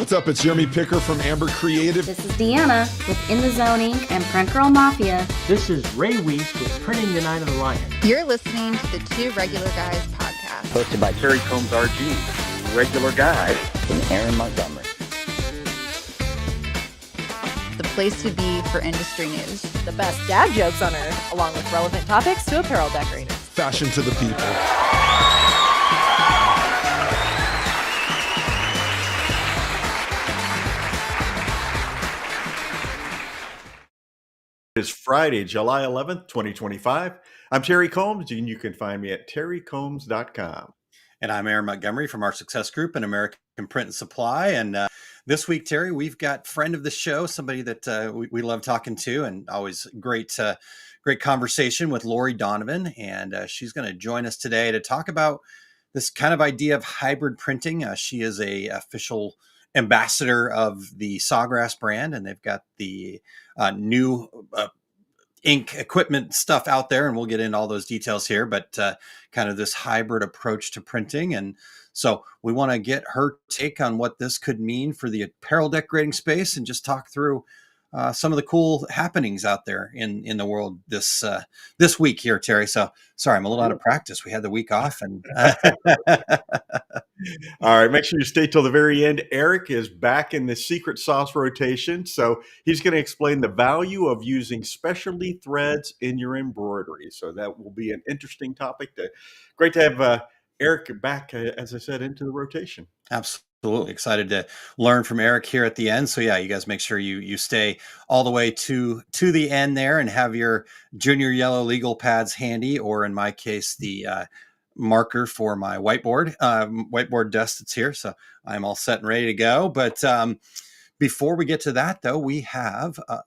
what's up? It's Jeremy Picker from Amber Creative. This is Deanna with In the Zoning and Print Girl Mafia. This is Ray Weiss with Printing United Alliance. You're listening to the Two Regular Guys podcast. Hosted by Terry Combs RG, Regular Guy, and Aaron Montgomery. The place to be for industry news. The best dad jokes on earth, along with relevant topics to apparel decorators. Fashion to the people. It is Friday, July 11th, 2025. I'm Terry Combs, and you can find me at terrycombs.com. And I'm Aaron Montgomery from our Success Group and American Print and Supply. And this week, Terry, we've got friend of the show, somebody that we love talking to, and always great conversation with Laurie Donovan. And she's going to join us today to talk about this kind of idea of hybrid printing. She is a official ambassador of the Sawgrass brand, and they've got the new ink equipment stuff out there, and we'll get into all those details here, but kind of this hybrid approach to printing. And so we want to get her take on what this could mean for the apparel decorating space and just talk through some of the cool happenings out there in the world this week here, Terry. So sorry, I'm a little out of practice. We had the week off, and all right, make sure you stay till the very end. Eric is back in the secret sauce rotation, so he's going to explain the value of using specialty threads in your embroidery. So that will be an interesting topic. Great to have Eric back, as I said, into the rotation. Absolutely excited to learn from Eric here at the end. So yeah, you guys make sure you stay all the way to the end there and have your junior yellow legal pads handy, or in my case, the marker for my whiteboard desk that's here. So I'm all set and ready to go. But before we get to that, though, we have a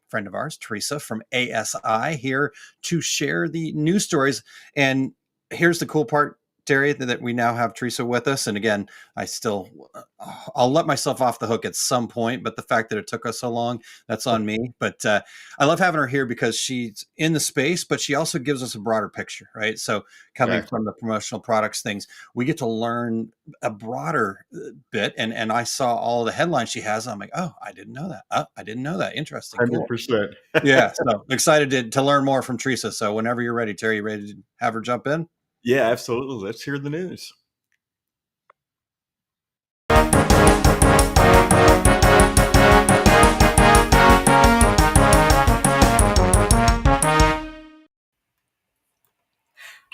friend of ours, Teresa from ASI, here to share the news stories. And here's the cool part, Terry, that we now have Teresa with us. And again, I'll let myself off the hook at some point, but the fact that it took us so long, that's on me. But I love having her here because she's in the space, but she also gives us a broader picture, right? So coming from the promotional products things, we get to learn a broader bit. And I saw all the headlines she has. I'm like, oh, I didn't know that. Oh, I didn't know that. Interesting. 100%. Cool. Yeah. So excited to learn more from Teresa. So whenever you're ready, Terry, you ready to have her jump in? Yeah, absolutely. Let's hear the news.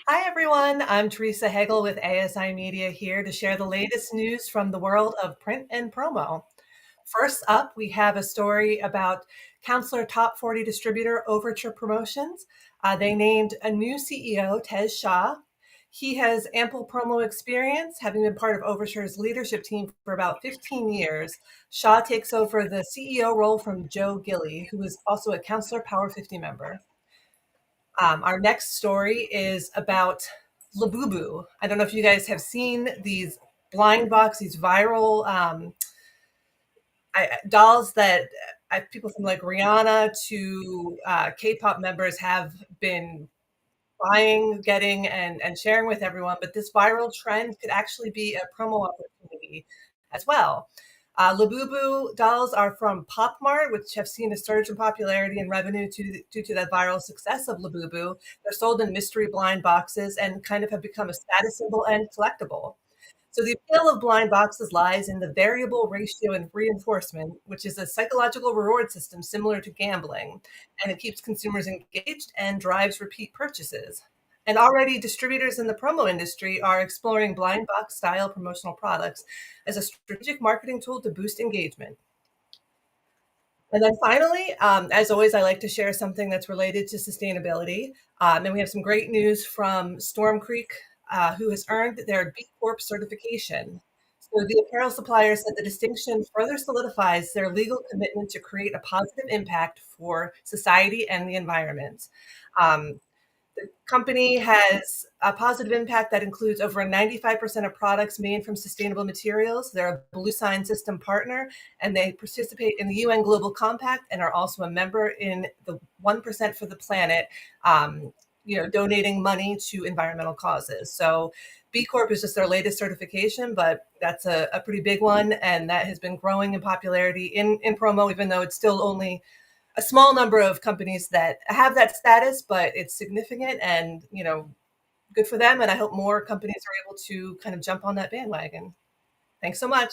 Hi, everyone. I'm Teresa Hegel with ASI Media here to share the latest news from the world of print and promo. First up, we have a story about Counselor Top 40 distributor Overture Promotions. They named a new CEO, Tej Shah. He has ample promo experience, having been part of Overture's leadership team for about 15 years. Shah takes over the CEO role from Joe Gilly, who is also a Counselor Power 50 member. Our next story is about Labubu. I don't know if you guys have seen these blind box, these viral dolls that people from like Rihanna to K-pop members have been buying, getting, and sharing with everyone. But this viral trend could actually be a promo opportunity as well. Labubu dolls are from Pop Mart, which have seen a surge in popularity and revenue due to that viral success of Labubu. They're sold in mystery blind boxes and kind of have become a status symbol and collectible. So the appeal of blind boxes lies in the variable ratio and reinforcement, which is a psychological reward system similar to gambling, and it keeps consumers engaged and drives repeat purchases. And already distributors in the promo industry are exploring blind box style promotional products as a strategic marketing tool to boost engagement. And then finally, as always, I like to share something that's related to sustainability. And we have some great news from Storm Creek, who has earned their B Corp certification. So the apparel supplier said the distinction further solidifies their legal commitment to create a positive impact for society and the environment. The company has a positive impact that includes over 95% of products made from sustainable materials. They're a Blue Sign System partner, and they participate in the UN Global Compact and are also a member in the 1% for the Planet donating money to environmental causes. So B Corp is just their latest certification, but that's a pretty big one. And that has been growing in popularity in promo, even though it's still only a small number of companies that have that status, but it's significant and, good for them. And I hope more companies are able to kind of jump on that bandwagon. Thanks so much.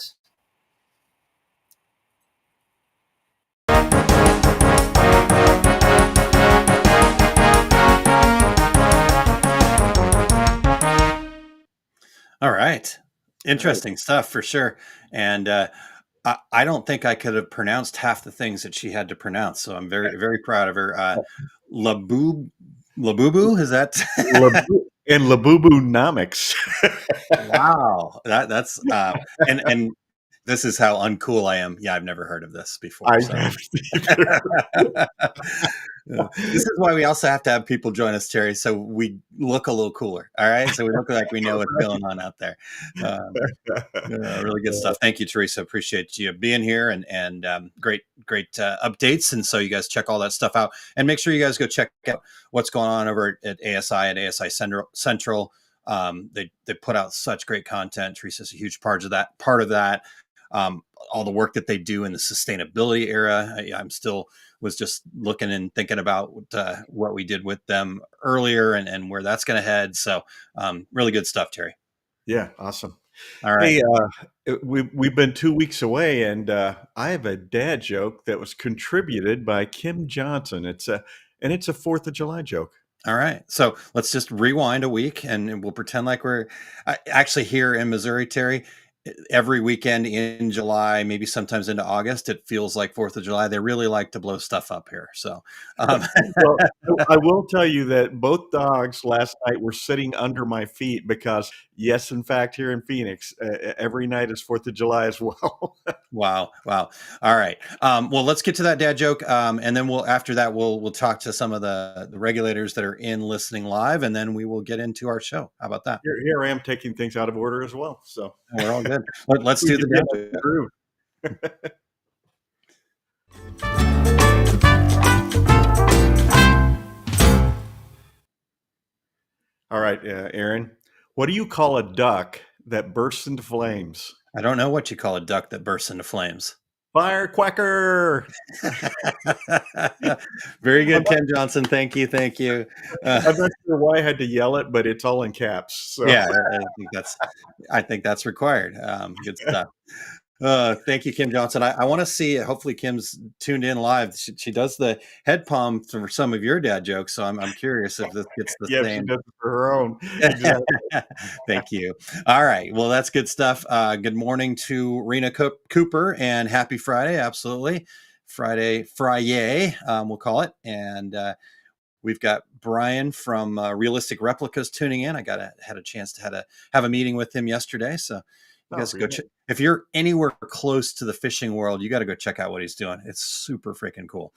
All right. Interesting stuff for sure. And I don't think I could have pronounced half the things that she had to pronounce. So I'm very, very proud of her. Labubu, is that? And Labubu-nomics. Wow. That's and this is how uncool I am. Yeah, I've never heard of this before. So. This is why we also have to have people join us, Terry, so we look a little cooler. All right, so we look like we know what's going on out there. Really good stuff. Thank you, Teresa. Appreciate you being here and great updates. And so you guys check all that stuff out and make sure you guys go check out what's going on over at ASI Central. They put out such great content. Teresa's a huge part of that. All the work that they do in the sustainability era. I'm still was just looking and thinking about what we did with them earlier and where that's going to head. So really good stuff, Terry. Yeah. Awesome. All right. Hey, we've been 2 weeks away, and I have a dad joke that was contributed by Kim Johnson. It's a 4th of July joke. All right. So let's just rewind a week and we'll pretend like we're actually here in Missouri, Terry. Every weekend in July, maybe sometimes into August, it feels like 4th of July. They really like to blow stuff up here. So well, I will tell you that both dogs last night were sitting under my feet because, yes, in fact, here in Phoenix, every night is 4th of July as well. Wow. All right. Well, let's get to that dad joke. And then after that, we'll talk to some of the regulators that are in listening live, and then we will get into our show. How about that? Here I am taking things out of order as well. So we're all good. Let's do the dad joke. All right, Aaron, what do you call a duck that bursts into flames? I don't know what you call a duck that bursts into flames. Firecracker. Very good, Ken Johnson. Thank you. I'm not sure why I had to yell it, but it's all in caps. So. Yeah, I think that's required. Good stuff. Thank you, Kim Johnson. I want to see. Hopefully, Kim's tuned in live. She does the head palm for some of your dad jokes, so I'm curious if this gets the same. She does it for her own. Exactly. Thank you. All right. Well, that's good stuff. Good morning to Rena Cooper and happy Friday. Absolutely, Friday, we'll call it. And we've got Brian from Realistic Replicas tuning in. I had a chance to have a meeting with him yesterday, so. You guys go check. If you're anywhere close to the fishing world, you got to go check out what he's doing. It's super freaking cool.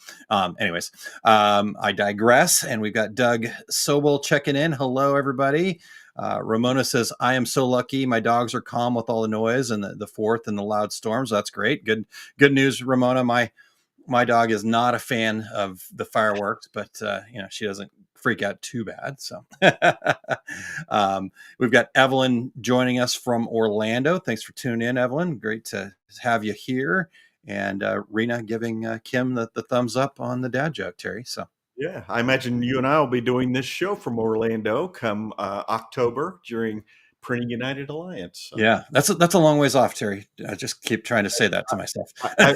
Anyways, I digress. And we've got Doug Sobel checking in. Hello, everybody. Ramona says, I am so lucky. My dogs are calm with all the noise and the fourth and the loud storms. That's great. Good news, Ramona. My dog is not a fan of the fireworks, but she doesn't freak out too bad. So we've got Evelyn joining us from Orlando. Thanks for tuning in, Evelyn. Great to have you here. And Rena giving Kim the thumbs up on the dad joke, Terry. So yeah, I imagine you and I will be doing this show from Orlando come October during Printing United Alliance. So. Yeah, that's a long ways off, Terry. I just keep trying to say that to myself. I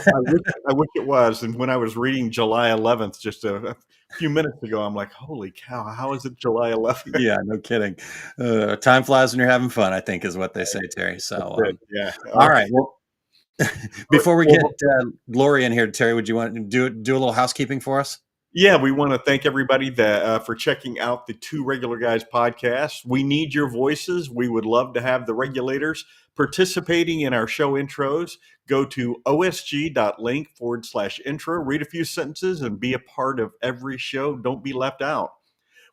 wish it was. And when I was reading July 11th just a few minutes ago, I'm like, holy cow, how is it July 11th? Yeah, no kidding. Time flies when you're having fun, I think is what they say, Terry. So yeah. All right. Well, before we get Laurie in here, Terry, would you want to do a little housekeeping for us? Yeah, we want to thank everybody for checking out the Two Regular Guys podcast. We need your voices. We would love to have the regulators participating in our show intros. Go to osg.link/intro, read a few sentences, and be a part of every show. Don't be left out.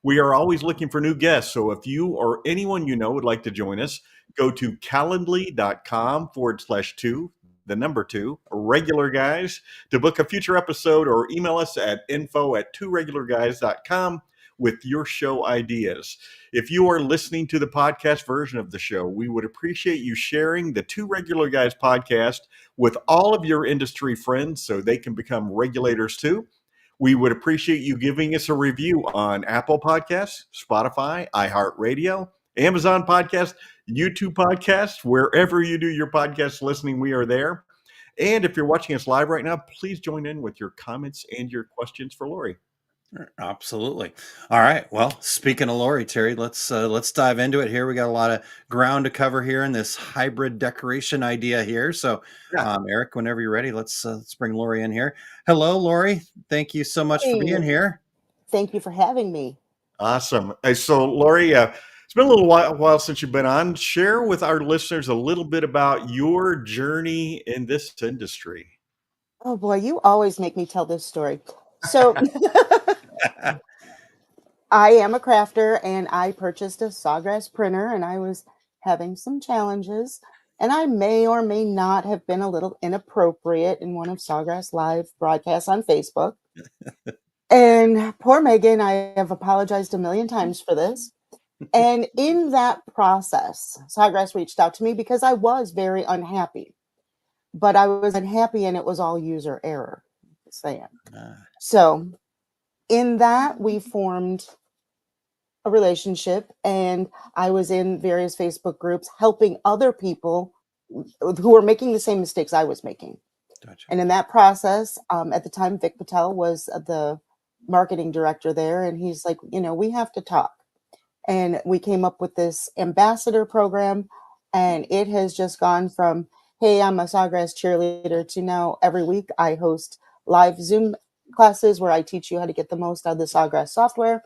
We are always looking for new guests. So if you or anyone you know would like to join us, go to calendly.com/2. the number 2, Regular Guys, to book a future episode or email us at info@tworegularguys.com. with your show ideas. If you are listening to the podcast version of the show, we would appreciate you sharing the Two Regular Guys podcast with all of your industry friends so they can become regulators too. We would appreciate you giving us a review on Apple Podcasts, Spotify, iHeartRadio, Amazon Podcast, YouTube Podcast, wherever you do your podcast listening, we are there. And if you're watching us live right now, please join in with your comments and your questions for Laurie. Absolutely. All right. Well, speaking of Laurie, Terry, let's dive into it here. We got a lot of ground to cover here in this hybrid decoration idea here. So, Eric, whenever you're ready, let's bring Laurie in here. Hello, Laurie. Thank you so much for being here. Thank you for having me. Awesome. So, Laurie, it's been a little while since you've been on. Share with our listeners a little bit about your journey in this industry. Oh boy, you always make me tell this story. So I am a crafter and I purchased a Sawgrass printer and I was having some challenges and I may or may not have been a little inappropriate in one of Sawgrass live broadcasts on Facebook. And poor Megan, I have apologized a million times for this. And in that process, Sawgrass reached out to me because I was very unhappy. But I was unhappy and it was all user error. So in that, we formed a relationship and I was in various Facebook groups helping other people who were making the same mistakes I was making. Gotcha. And in that process, at the time, Vic Patel was the marketing director there. And he's like, we have to talk. And we came up with this ambassador program. And it has just gone from, hey, I'm a Sawgrass cheerleader to now every week I host live Zoom classes where I teach you how to get the most out of the Sawgrass software.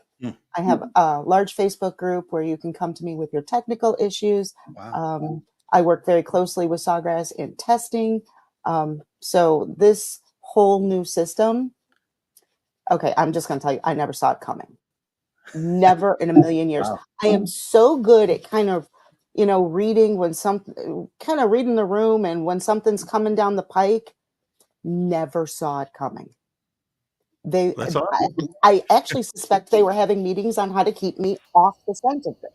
I have a large Facebook group where you can come to me with your technical issues. Wow. I work very closely with Sawgrass in testing. So this whole new system, okay, I'm just going to tell you, I never saw it coming. Never in a million years. Wow. I am so good at kind of, reading reading the room and when something's coming down the pike, never saw it coming. That's awesome. I actually suspect they were having meetings on how to keep me off the scent of this.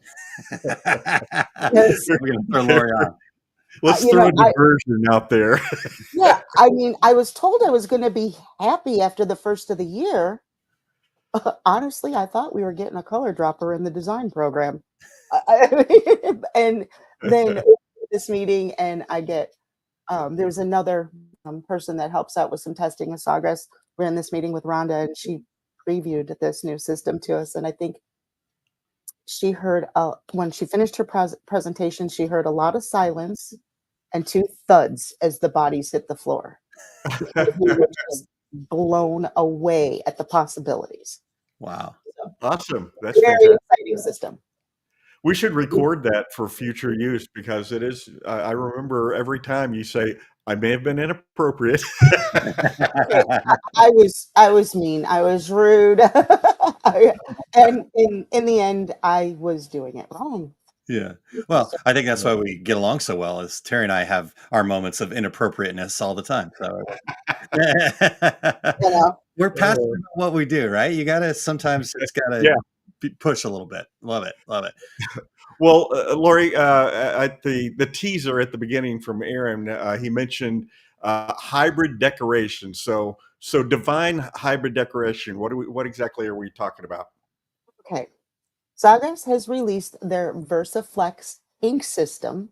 We're going to throw Laurie on. Let's throw a diversion out there. Yeah, I mean, I was told I was going to be happy after the first of the year. Honestly, I thought we were getting a color dropper in the design program. And then this meeting, and I get there's another person that helps out with some testing at Sawgrass. We're in this meeting with Rhonda, and she previewed this new system to us. And I think she heard when she finished her presentation, she heard a lot of silence and 2 thuds as the bodies hit the floor. We were just blown away at the possibilities. Wow. So, awesome. That's very fantastic. exciting system. We should record that for future use because it is, I remember every time you say, I may have been inappropriate. I was mean. I was rude. And in the end, I was doing it wrong. Yeah. Well, I think that's why we get along so well is Terry and I have our moments of inappropriateness all the time. So we're passionate about what we do, right? You got to sometimes it's got to push a little bit. Love it. Love it. Well, Laurie, at the teaser at the beginning from Aaron, he mentioned hybrid decoration. So define hybrid decoration. What exactly are we talking about? Okay. Sawgrass has released their VersaFlex ink system.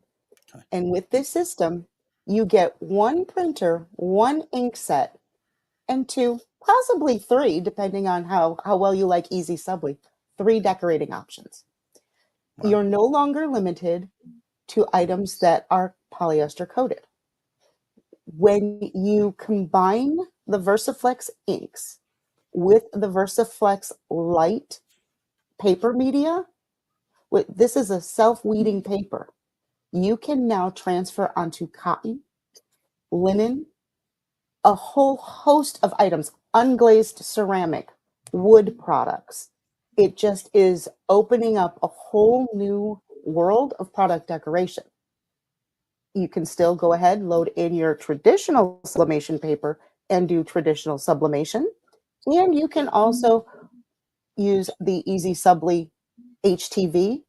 And with this system, you get 1 printer, 1 ink set, and 2, possibly 3, depending on how well you like easy subli, 3 decorating options. Wow. You're no longer limited to items that are polyester coated. When you combine the VersaFlex inks with the VersaFlex light paper media, this is a self-weeding paper. You can now transfer onto cotton, linen, a whole host of items, unglazed ceramic, wood products. It just is opening up a whole new world of product decoration. You can still go ahead, load in your traditional sublimation paper and do traditional sublimation. And you can also use the Easy Subli HTV,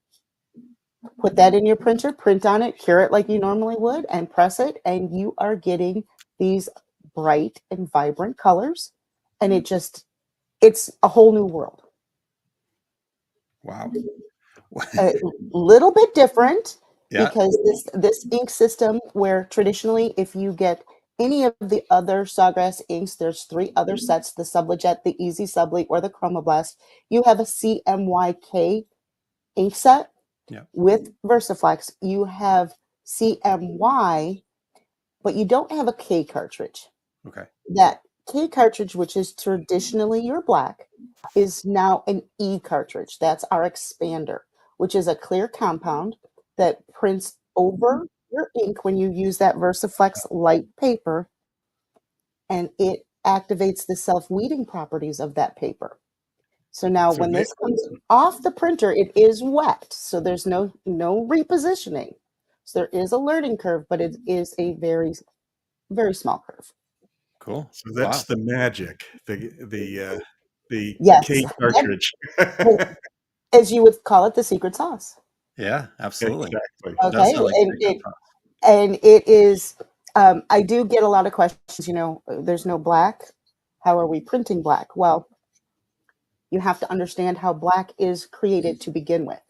put that in your printer, print on it, cure it like you normally would, and press it, and you are getting these bright and vibrant colors. And it's a whole new world. Wow. A little bit different Yeah. because this ink system, where traditionally if you get any of the other Sawgrass inks, there's 3 other sets: the Sublijet, the Easy Subli, or the Chromoblast. You have a CMYK ink set. Yeah. With VersaFlex, you have CMY, but you don't have a K cartridge. Okay. That K cartridge, which is traditionally your black, is now an E cartridge. That's our expander, which is a clear compound that prints over your ink when you use that VersaFlex light paper, and it activates the self-weeding properties of that paper. So now So when they, this comes off the printer, it is wet. So there's no repositioning. So there is a learning curve, but it is a very, very small curve. Cool. so that's Wow. the magic, the Yes. K cartridge. As you would call it, the secret sauce. Yeah, absolutely. Exactly. It does Okay. sound like And it is, I do get a lot of questions, there's no black. How are we printing black? Well, you have to understand how black is created to begin with.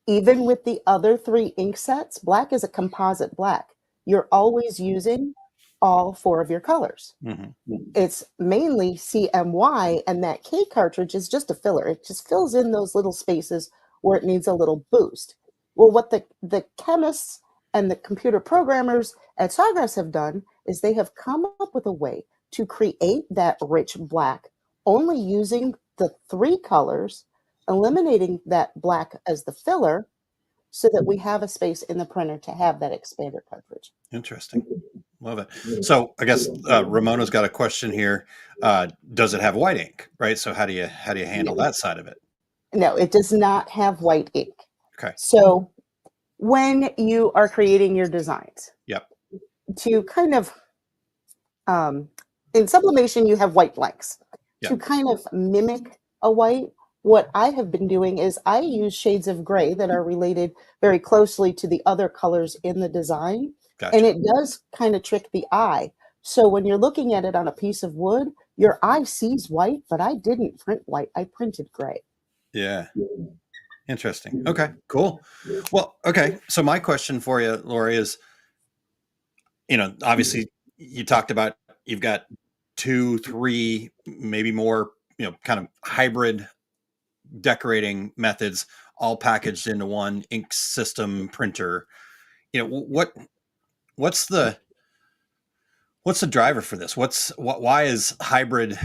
Even with the other 3 ink sets, black is a composite black. You're always using all 4 of your colors. Mhm. It's mainly CMY, and that K cartridge is just a filler. It just fills in those little spaces where it needs a little boost. Well, what the chemists and the computer programmers at Sawgrass have done is they have come up with a way to create that rich black only using the 3 colors, eliminating that black as the filler, so that we have a space in the printer to have that expander cartridge. Interesting. Love it. So I guess Ramona's got a question here. Does it have white ink? Right. So how do you handle that side of it? No, it does not have white ink. Okay. So when you are creating your designs, Yep. to kind of, in sublimation, you have white blanks. Yep. To kind of mimic a white, what I have been doing is I use shades of gray that are related very closely to the other colors in the design. Gotcha. And it does kind of trick the eye. So when you're looking at it on a piece of wood, your eye sees white, but I didn't print white. I printed gray. Yeah. Interesting. Okay, cool. Well, okay. So my question for you, Laurie, is, obviously you talked about you've got 2, 3, maybe more, kind of hybrid decorating methods all packaged into one ink system printer. What's the driver for this? Why is hybrid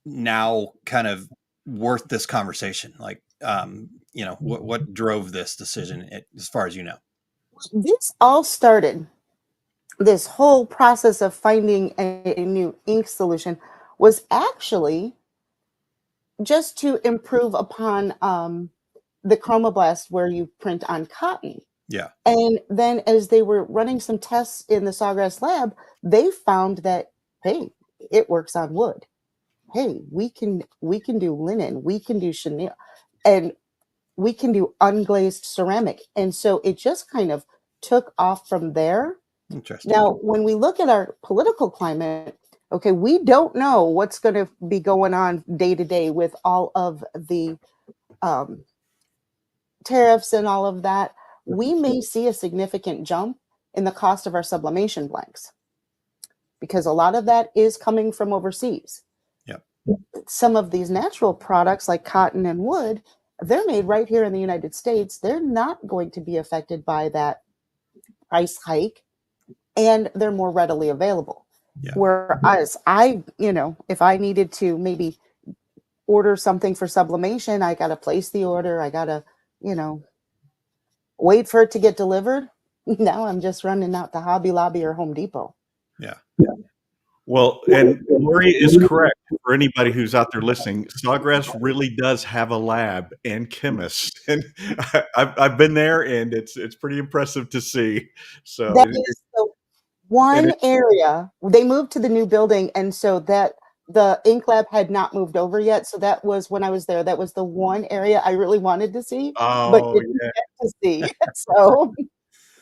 now kind of worth this conversation? Like, what drove this decision as far as you know? This all started, this whole process of finding a new ink solution was actually just to improve upon the Chromoblast, where you print on cotton. Yeah. And then as they were running some tests in the Sawgrass lab, they found that, hey, it works on wood. Hey, we can do linen, we can do chenille, and we can do unglazed ceramic. And so it just kind of took off from there. Interesting. Now, when we look at our political climate, okay, we don't know what's going to be going on day to day with all of the tariffs and all of that. We may see a significant jump in the cost of our sublimation blanks, because a lot of that is coming from overseas. Yep. Some of these natural products like cotton and wood, they're made right here in the United States. They're not going to be affected by that price hike, and they're more readily available. Yeah. Whereas if I needed to maybe order something for sublimation, I got to place the order. I got to, wait for it to get delivered. Now I'm just running out to Hobby Lobby or Home Depot. Yeah. Well, and Laurie is correct. For anybody who's out there listening, Sawgrass really does have a lab and chemists, and I've been there, and it's pretty impressive to see. So That is the one area. They moved to the new building, and so that the ink lab had not moved over yet. So that was when I was there. That was the one area I really wanted to see, but Oh, didn't yeah. get to see. So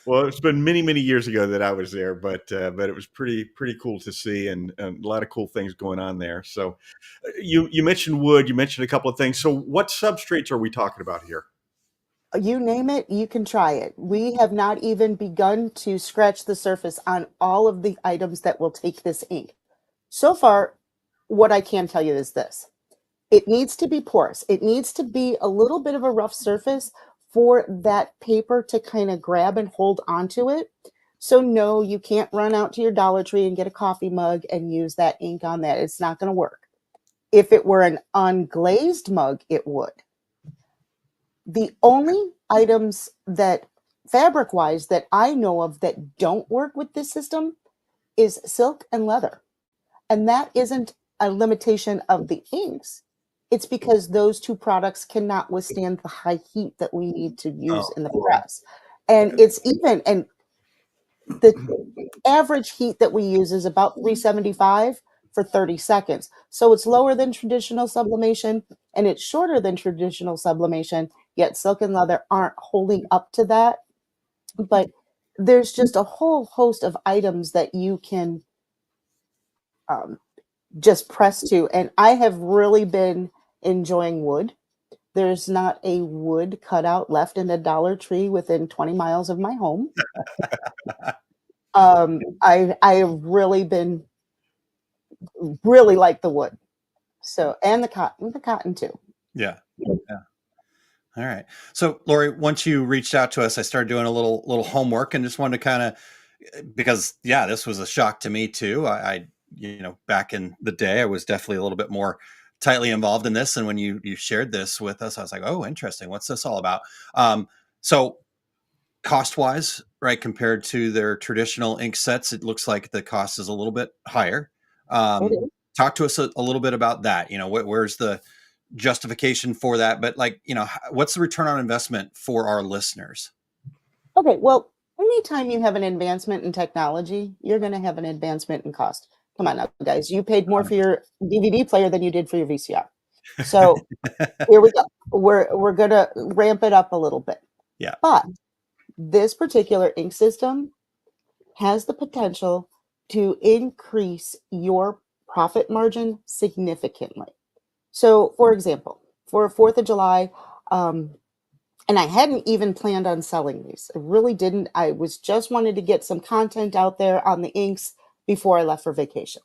Well, it's been many, many years ago that I was there, but it was pretty cool to see, and a lot of cool things going on there. So, you mentioned wood, you mentioned a couple of things. So, what substrates are we talking about here? you name it, you can try it. We have not even begun to scratch the surface on all of the items that will take this ink. So far, what I can tell you is this. It needs to be porous. It needs to be a little bit of a rough surface for that paper to kind of grab and hold onto it. So no, you can't run out to your Dollar Tree and get a coffee mug and use that ink on that. It's not going to work. If it were an unglazed mug, it would. The only items that fabric wise that I know of that don't work with this system is silk and leather. And that isn't a limitation of the inks. It's because those two products cannot withstand the high heat that we need to use in the press. And it's even, and the average heat that we use is about 375 for 30 seconds. So it's lower than traditional sublimation and it's shorter than traditional sublimation, yet silk and leather aren't holding up to that. But there's just a whole host of items that you can um, just press to. And I have really been enjoying wood. There's not a wood cutout left in a Dollar Tree within 20 miles of my home. I have really been really like the wood. So and the cotton too. Yeah. Yeah. All right. So, Laurie, once you reached out to us, I started doing a little homework and just wanted to kind of, because yeah, this was a shock to me too. Back in the day, I was definitely a little bit more tightly involved in this, and when you shared this with us, I was like, oh, interesting. What's this all about? So cost wise, right, compared to their traditional ink sets, it looks like the cost is a little bit higher. It is. Talk to us a little bit about that. Where's the justification for that? But what's the return on investment for our listeners? Okay, well, anytime you have an advancement in technology, you're going to have an advancement in cost. Come on now, guys. You paid more for your DVD player than you did for your VCR. So here we go. We're going to ramp it up a little bit. Yeah. But this particular ink system has the potential to increase your profit margin significantly. So, for example, for 4th of July, and I hadn't even planned on selling these. I really didn't. I was just wanted to get some content out there on the inks before I left for vacation.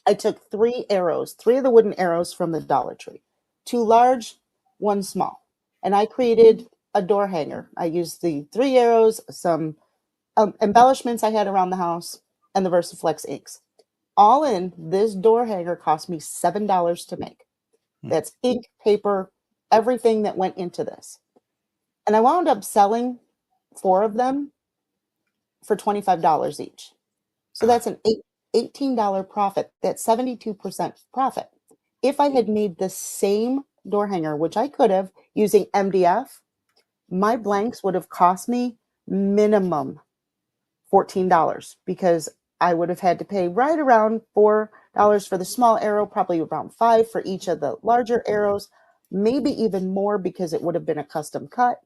I took 3 of the wooden arrows from the Dollar Tree, 2 large, 1 small, and I created a door hanger. I used the 3 arrows, some embellishments I had around the house, and the VersaFlex inks. All in, this door hanger cost me $7 to make. That's ink, paper, everything that went into this. And I wound up selling 4 of them for $25 each. So that's an $18 profit. That's 72% profit. If I had made the same door hanger, which I could have using MDF, my blanks would have cost me minimum $14 because I would have had to pay right around $4 for the small arrow, probably around 5 for each of the larger arrows, maybe even more because it would have been a custom cut.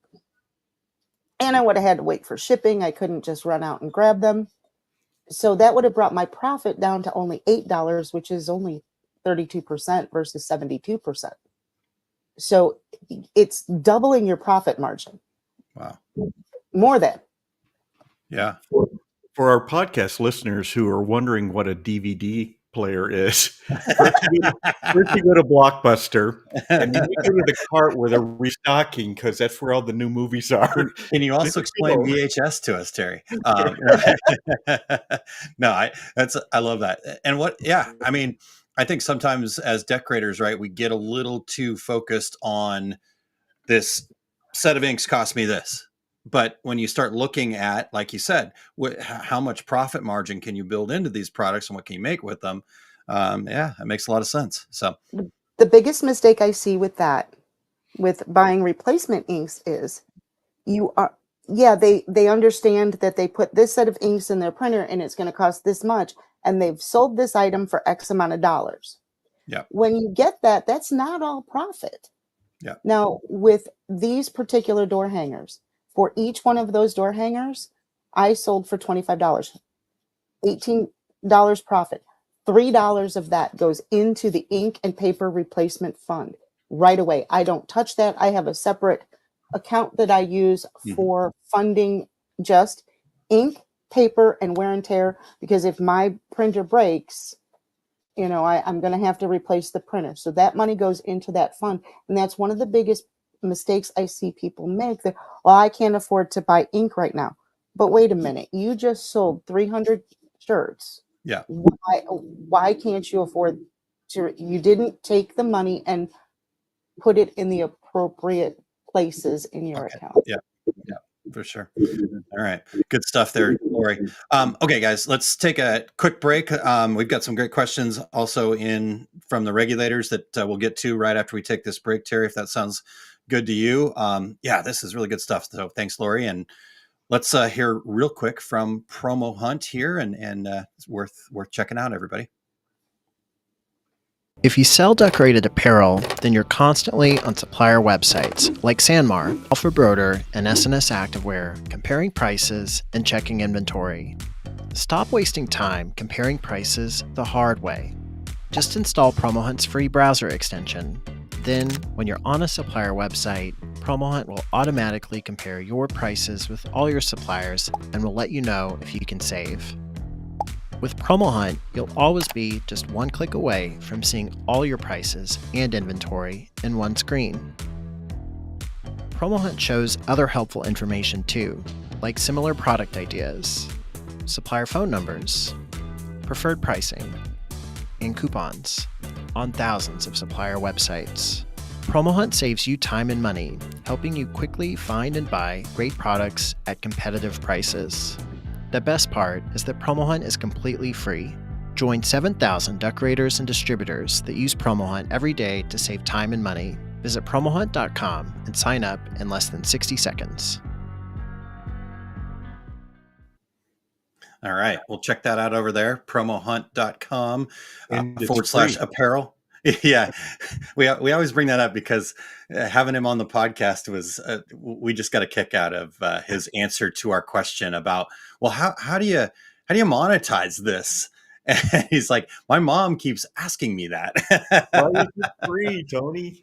And I would have had to wait for shipping. I couldn't just run out and grab them. So that would have brought my profit down to only $8, which is only 32% versus 72%. So it's doubling your profit margin. Wow. More than. Yeah. For our podcast listeners who are wondering what a DVD player is, first you go to Blockbuster and you go to the cart where they're restocking because that's where all the new movies are. Can you also explain VHS to us, Terry? No, I love that. And I mean, I think sometimes as decorators, right, we get a little too focused on this set of inks cost me this. But when you start looking at, like you said, how much profit margin can you build into these products and what can you make with them? It makes a lot of sense. So the biggest mistake I see with that, with buying replacement inks, is they understand that they put this set of inks in their printer and it's going to cost this much, and they've sold this item for X amount of dollars. Yeah. When you get that, that's not all profit. Yeah. Now, with these particular door hangers, for each one of those door hangers, I sold for $25, $18 profit. $3 of that goes into the ink and paper replacement fund right away. I don't touch that. I have a separate account that I use for funding just ink, paper, and wear and tear, because if my printer breaks, I'm going to have to replace the printer. So that money goes into that fund. And that's one of the biggest mistakes I see people make, that, well, I can't afford to buy ink right now. But wait a minute, you just sold 300 shirts. Yeah. Why can't you afford to? You didn't take the money and put it in the appropriate places in your account. Yeah. Yeah, for sure. All right. Good stuff there, Laurie. Okay, guys, let's take a quick break. We've got some great questions also in from the regulators that we'll get to right after we take this break, Terry, if that sounds good to you. Yeah, this is really good stuff. So thanks, Laurie. And let's hear real quick from Promo Hunt here, and it's worth checking out, everybody. If you sell decorated apparel, then you're constantly on supplier websites like Sanmar, Alpha Broder, and SNS Activewear, comparing prices and checking inventory. Stop wasting time comparing prices the hard way. Just install Promo Hunt's free browser extension. Then, when you're on a supplier website, Promo Hunt will automatically compare your prices with all your suppliers and will let you know if you can save. With Promo Hunt, you'll always be just one click away from seeing all your prices and inventory in one screen. Promo Hunt shows other helpful information too, like similar product ideas, supplier phone numbers, preferred pricing, and coupons on thousands of supplier websites. Promo Hunt saves you time and money, helping you quickly find and buy great products at competitive prices. The best part is that Promo Hunt is completely free. Join 7,000 decorators and distributors that use Promo Hunt every day to save time and money. Visit promohunt.com and sign up in less than 60 seconds. All right. We'll check that out over there, promohunt.com / apparel. Yeah, we always bring that up because having him on the podcast was we just got a kick out of his answer to our question about, well, how do you monetize this? And he's like, my mom keeps asking me that. Why is it free, Tony?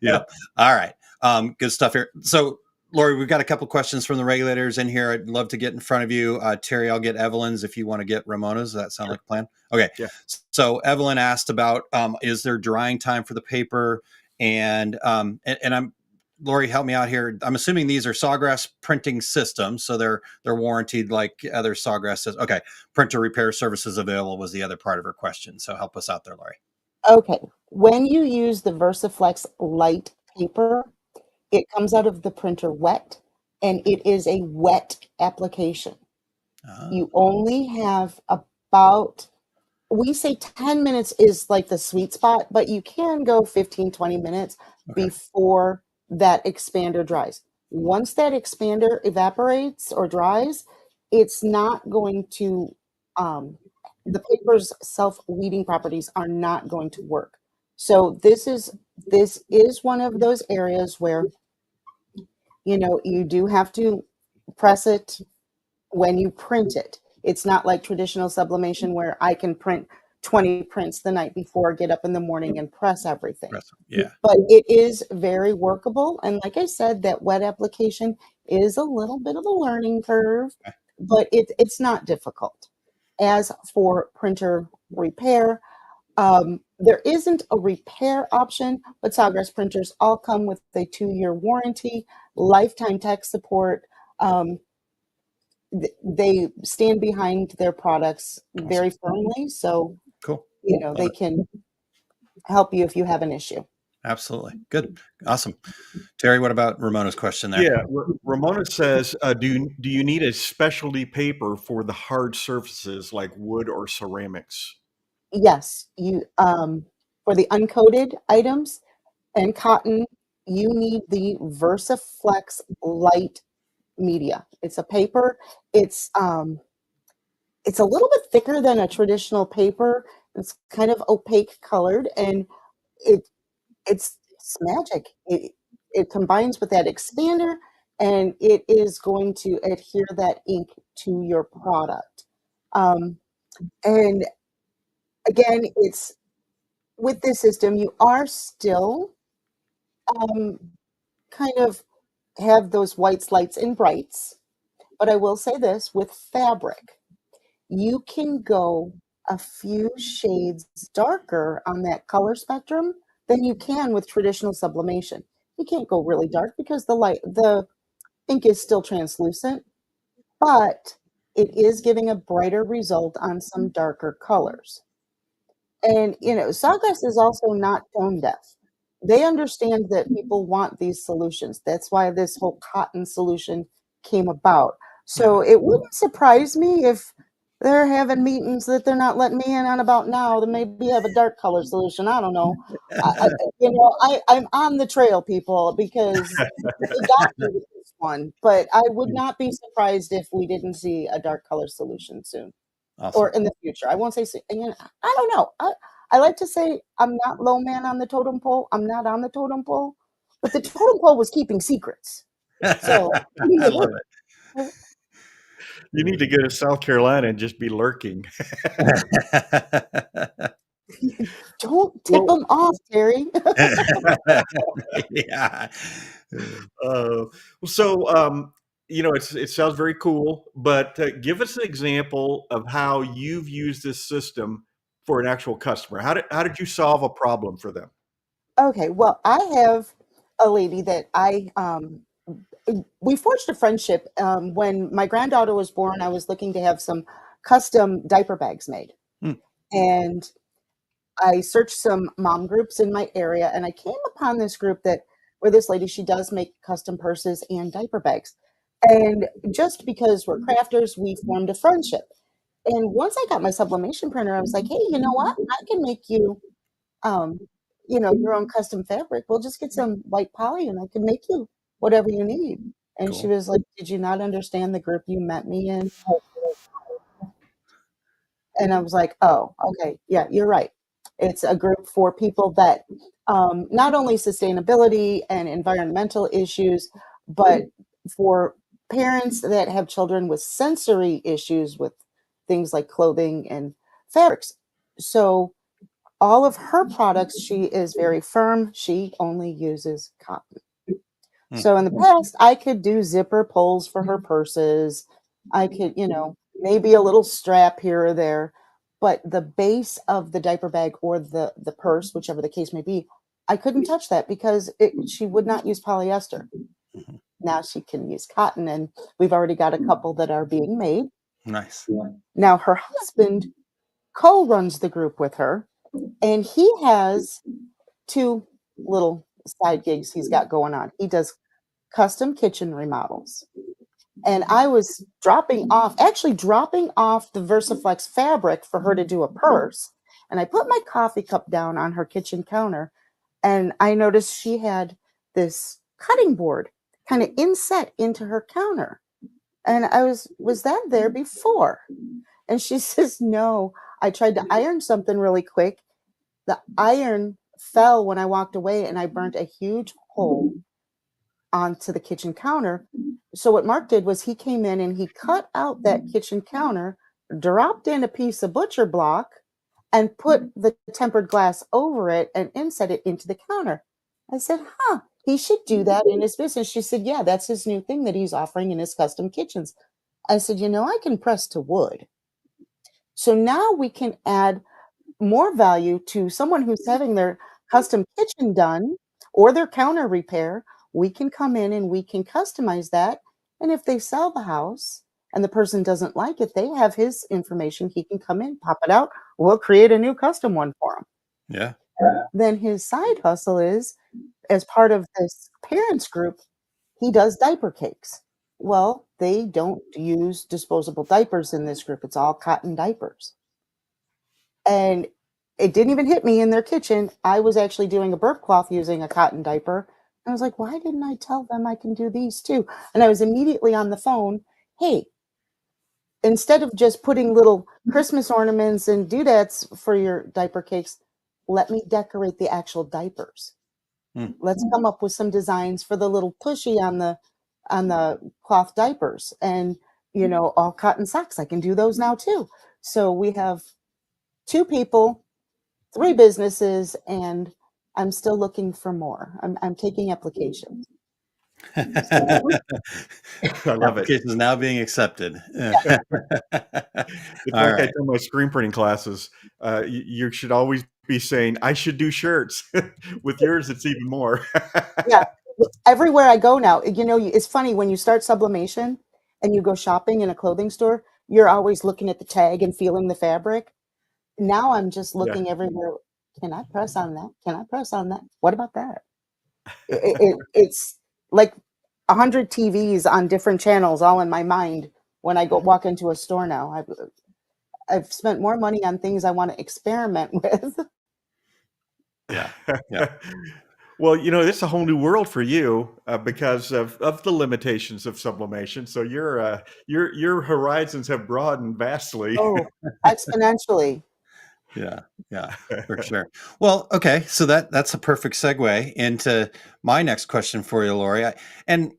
Yeah. All right. Good stuff here. So, Laurie, we've got a couple questions from the regulators in here. I'd love to get in front of you. Terry, I'll get Evelyn's if you want to get Ramona's. Does that sound like a plan? Okay. Yeah. So Evelyn asked about, is there drying time for the paper? And I'm, Laurie, help me out here. I'm assuming these are Sawgrass printing systems, so they're warranted like other Sawgrass systems. Okay. Printer repair services available was the other part of her question. So help us out there, Laurie. Okay. When you use the VersaFlex light paper, it comes out of the printer wet, and it is a wet application. You only have about, we say 10 minutes is like the sweet spot, but you can go 15, 20 minutes before that expander dries. Once that expander evaporates or dries, it's not going to, the paper's self-weeding properties are not going to work. So this is one of those areas where, you do have to press it when you print it. It's not like traditional sublimation where I can print 20 prints the night before, get up in the morning and press everything. Yeah. But it is very workable. And like I said, that wet application is a little bit of a learning curve, but it's not difficult. As for printer repair, there isn't a repair option, but Sawgrass printers all come with a 2-year warranty, lifetime tech support. They stand behind their products very firmly, so cool. They can help you if you have an issue. Absolutely. Good. Awesome. Terry, what about Ramona's question there? Yeah, Ramona says, do you need a specialty paper for the hard surfaces like wood or ceramics? Yes, you for the uncoated items and cotton, you need the VersaFlex light media. It's a paper. It's a little bit thicker than a traditional paper. It's kind of opaque colored, and it it's magic. It combines with that expander, and it is going to adhere that ink to your product. And again, it's with this system, you are still um, kind of have those whites, lights, and brights. But I will say this with fabric, you can go a few shades darker on that color spectrum than you can with traditional sublimation. You can't go really dark because the ink is still translucent, but it is giving a brighter result on some darker colors. And, Sawgrass is also not tone deaf. They understand that people want these solutions. That's why this whole cotton solution came about. So it wouldn't surprise me if they're having meetings that they're not letting me in on about now to maybe have a dark color solution. I don't know. I'm on the trail, people, because they got me with this one. But I would not be surprised if we didn't see a dark color solution soon or Awesome. in the future. I won't say, I don't know. I like to say I'm not low man on the totem pole. I'm not on the totem pole, but the totem pole was keeping secrets. So I love You need to go to South Carolina and just be lurking. it. don't tip them off, Terry. Yeah. So, it sounds very cool, but give us an example of how you've used this system for an actual customer. How did you solve a problem for them? Okay, well, I have a lady that we forged a friendship when my granddaughter was born. I was looking to have some custom diaper bags made. Hmm. And I searched some mom groups in my area, and I came upon this group where this lady, she does make custom purses and diaper bags. And just because we're crafters, we formed a friendship. And once I got my sublimation printer, I was like, hey, you know what? I can make you, um, your own custom fabric. We'll just get some white poly and I can make you whatever you need. And she Cool. was like, did you not understand the group you met me in? And I was like, oh, okay, yeah, you're right. It's a group for people that not only sustainability and environmental issues, but for parents that have children with sensory issues with things like clothing and fabrics. So all of her products, she is very firm. She only uses cotton. Hmm. So in the past, I could do zipper pulls for her purses. I could, maybe a little strap here or there, but the base of the diaper bag or the purse, whichever the case may be, I couldn't touch that because she would not use polyester. Mhm. Now she can use cotton, and we've already got a couple that are being made. Nice. Now her husband co-runs the group with her, and he has two little side gigs he's got going on. He does custom kitchen remodels. And I was actually dropping off the Versaflex fabric for her to do a purse. And I put my coffee cup down on her kitchen counter, and I noticed she had this cutting board kind of inset into her counter. And I was that there before? And she says, no, I tried to iron something really quick. The iron fell when I walked away, and I burnt a huge hole onto the kitchen counter. So what Mark did was he came in and he cut out that kitchen counter, dropped in a piece of butcher block, and put the tempered glass over it and inset it into the counter. I said, huh, he should do that in his business. She said, yeah, that's his new thing that he's offering in his custom kitchens. I said, I can press to wood. So now we can add more value to someone who's having their custom kitchen done or their counter repair. We can come in and we can customize that. And if they sell the house and the person doesn't like it, they have his information. He can come in, pop it out. We'll create a new custom one for him. Yeah. Then his side hustle is, as part of this parents group, he does diaper cakes. Well, they don't use disposable diapers in this group. It's all cotton diapers. And it didn't even hit me in their kitchen. I was actually doing a burp cloth using a cotton diaper. I was like, why didn't I tell them I can do these too? And I was immediately on the phone. Hey, instead of just putting little Christmas ornaments and doodads for your diaper cakes, let me decorate the actual diapers. Let's come up with some designs for the little pushy on the cloth diapers, and all cotton socks. I can do those now too. So we have 2 people, 3 businesses, and I'm still looking for more. I'm taking applications. I love it. Applications now being accepted. Yeah. It's All like I right. tell my screen printing classes, you should always be saying, I should do shirts. With yours, it's even more. Yeah. Everywhere I go now, it's funny when you start sublimation and you go shopping in a clothing store, you're always looking at the tag and feeling the fabric. Now I'm just Yeah. looking everywhere. Can I press on that? Can I press on that? What about that? It's like 100 TVs on different channels all in my mind when I go walk into a store now. I've spent more money on things I want to experiment with. Yeah. Well, it's a whole new world for you because of the limitations of sublimation. So your horizons have broadened vastly. Oh, exponentially. Yeah, for sure. Well, okay, so that's a perfect segue into my next question for you, Laurie. And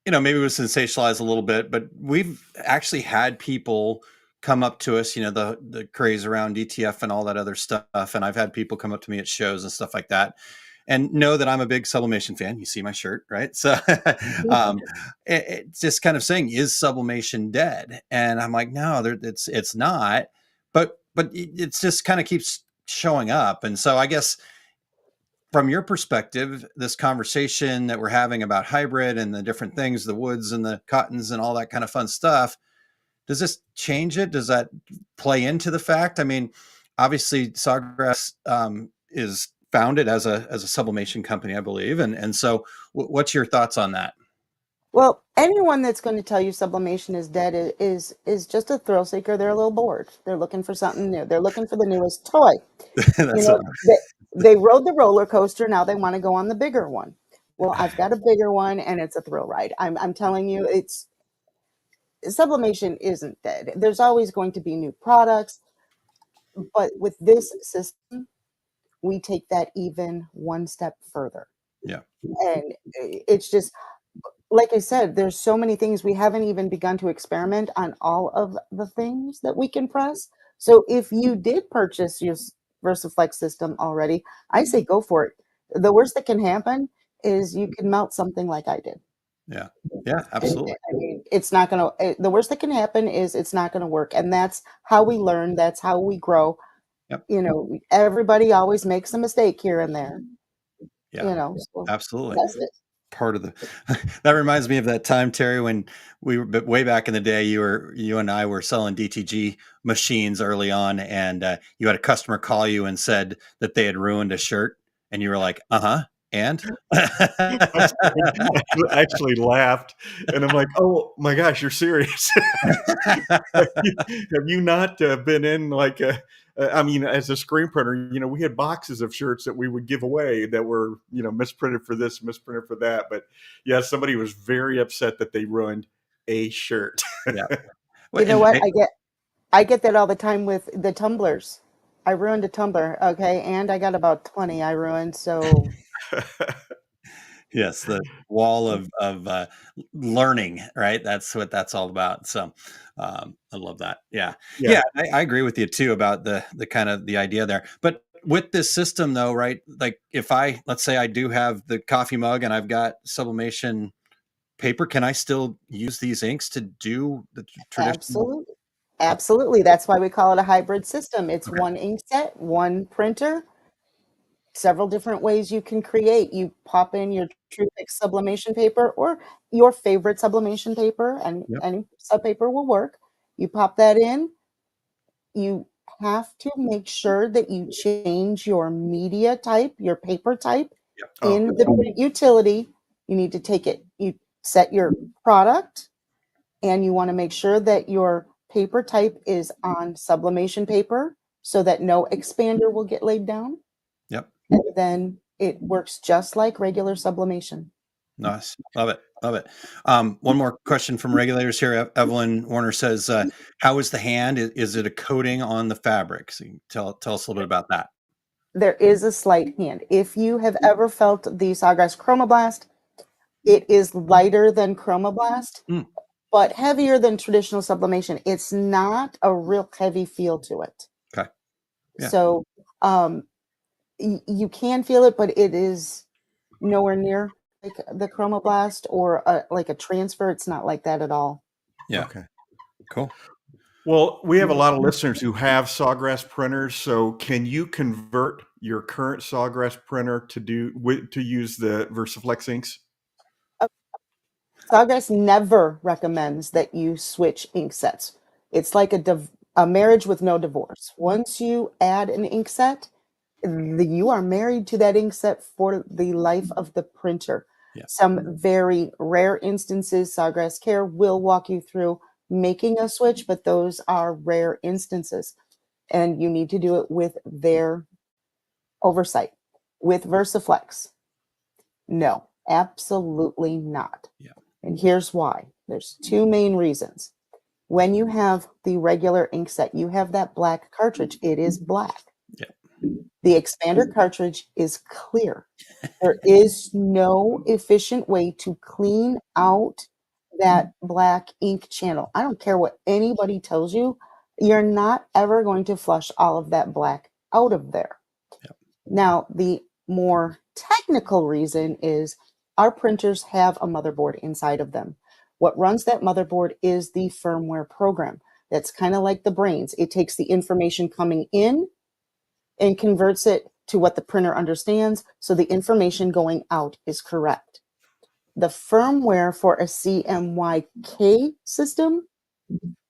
maybe we'll sensationalize a little bit, but we've actually had people come up to us, the craze around DTF and all that other stuff. And I've had people come up to me at shows and stuff like that and know that I'm a big sublimation fan. You see my shirt, right? So it's just kind of saying, is sublimation dead? And I'm like, no, it's not. But it's just kind of keeps showing up. And so I guess from your perspective, this conversation that we're having about hybrid and the different things, the woods and the cottons and all that kind of fun stuff, does this change it? Does that play into the fact? I mean, obviously Sawgrass is founded as a sublimation company, I believe. And so what's your thoughts on that? Well, anyone that's going to tell you sublimation is dead is just a thrill seeker. They're a little bored. They're looking for something new. They're looking for the newest toy. They rode the roller coaster. Now they want to go on the bigger one. Well, I've got a bigger one, and it's a thrill ride. I'm telling you, sublimation isn't dead. There's always going to be new products, but with this system, we take that even one step further. Yeah. And it's just, like I said, there's so many things we haven't even begun to experiment on all of the things that we can press. So if you did purchase your VersaFlex system already, I say go for it. The worst that can happen is you can melt something like I did. Yeah, absolutely. I mean, it's not going to, the worst that can happen is it's not going to work. And that's how we learn. That's how we grow. Yep. Everybody always makes a mistake here and there. Yeah, So absolutely. that's it. Part of that reminds me of that time, Terry, when we were way back in the day, you and I were selling DTG machines early on, and you had a customer call you and said that they had ruined a shirt, and you were like, and I actually laughed, and I'm like, oh my gosh, you're serious. Have you not been in like as a screen printer, we had boxes of shirts that we would give away that were, misprinted for this, misprinted for that. But yeah, somebody was very upset that they ruined a shirt. Yeah. You know what? I get that all the time with the tumblers. I ruined a tumbler, okay, and I got about 20 I ruined, so Yes, the wall of learning, right? That's what that's all about. So I love that. Yeah. I agree with you too about the kind of the idea there. But with this system though, right? Like if let's say I do have the coffee mug and I've got sublimation paper, can I still use these inks to do the traditional? Absolutely. That's why we call it a hybrid system. It's one ink set, one printer, several different ways you can create. You pop in your TrueFix sublimation paper or your favorite sublimation paper, and any sub paper will work. You pop that in. You have to make sure that you change your media type, your paper type in the print utility. You need to take it, you set your product, and you want to make sure that your paper type is on sublimation paper so that no expander will get laid down. Yep. And then it works just like regular sublimation. Nice. Love it. Love it. One more question from regulators here. Evelyn Warner says, how is the hand? Is it a coating on the fabric? So you tell us a little bit about that. There is a slight hand. If you have ever felt the Sawgrass Chromoblast, it is lighter than Chromoblast, but heavier than traditional sublimation. It's not a real heavy feel to it. Okay. Yeah. So you can feel it, but it is nowhere near like the Chromoblast or like a transfer. It's not like that at all. Yeah. Okay. Cool. Well, we have a lot of listeners who have Sawgrass printers. So can you convert your current Sawgrass printer to use the VersaFlex inks? Sawgrass never recommends that you switch ink sets. It's like a marriage with no divorce. Once you add an ink set, you are married to that ink set for the life of the printer. Yeah. Some very rare instances, Sawgrass Care will walk you through making a switch, but those are rare instances. And you need to do it with their oversight. With VersaFlex, no, absolutely not. Yeah. And here's why. There's two main reasons. When you have the regular ink set, you have that black cartridge. It is black. Yeah. The expander cartridge is clear. There is no efficient way to clean out that black ink channel. I don't care what anybody tells you. You're not ever going to flush all of that black out of there. Yep. Now, the more technical reason is our printers have a motherboard inside of them. What runs that motherboard is the firmware program. That's kind of like the brains. It takes the information coming in and converts it to what the printer understands, so the information going out is correct. The firmware for a CMYK system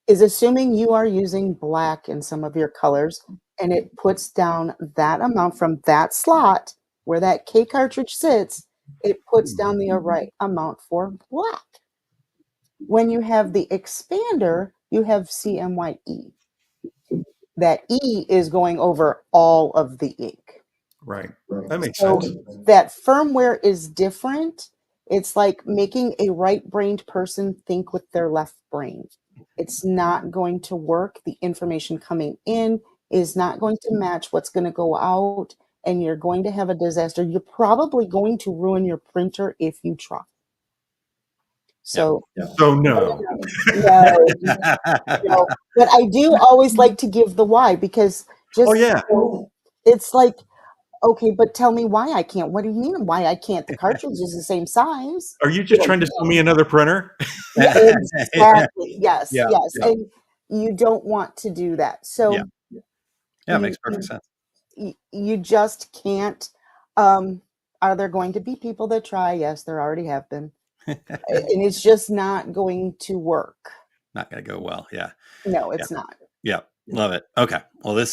is assuming you are using black in some of your colors, and it puts down that amount from that slot where that K cartridge sits, it puts down the right amount for black. When you have the expander, you have CMYE. That E is going over all of the ink. Right. That makes So sense. that firmware is different. It's like making a right-brained person think with their left brain. It's not going to work. The information coming in is not going to match what's going to go out, and you're going to have a disaster. You're probably going to ruin your printer if you try. So, So no. no. But I do always like to give the why, because just it's like, okay, but tell me why I can't. What do you mean why I can't? The cartridge is the same size. Are you just trying to sell me another printer? Yeah, exactly. Yes, Yeah, yes. yeah. And you don't want to do that. So Yeah, it makes perfect sense. You just can't. Are there going to be people that try? Yes, there already have been. And it's just not going to work. Not going to go well. Yeah. No, it's not. Yeah. Love it. Okay. Well,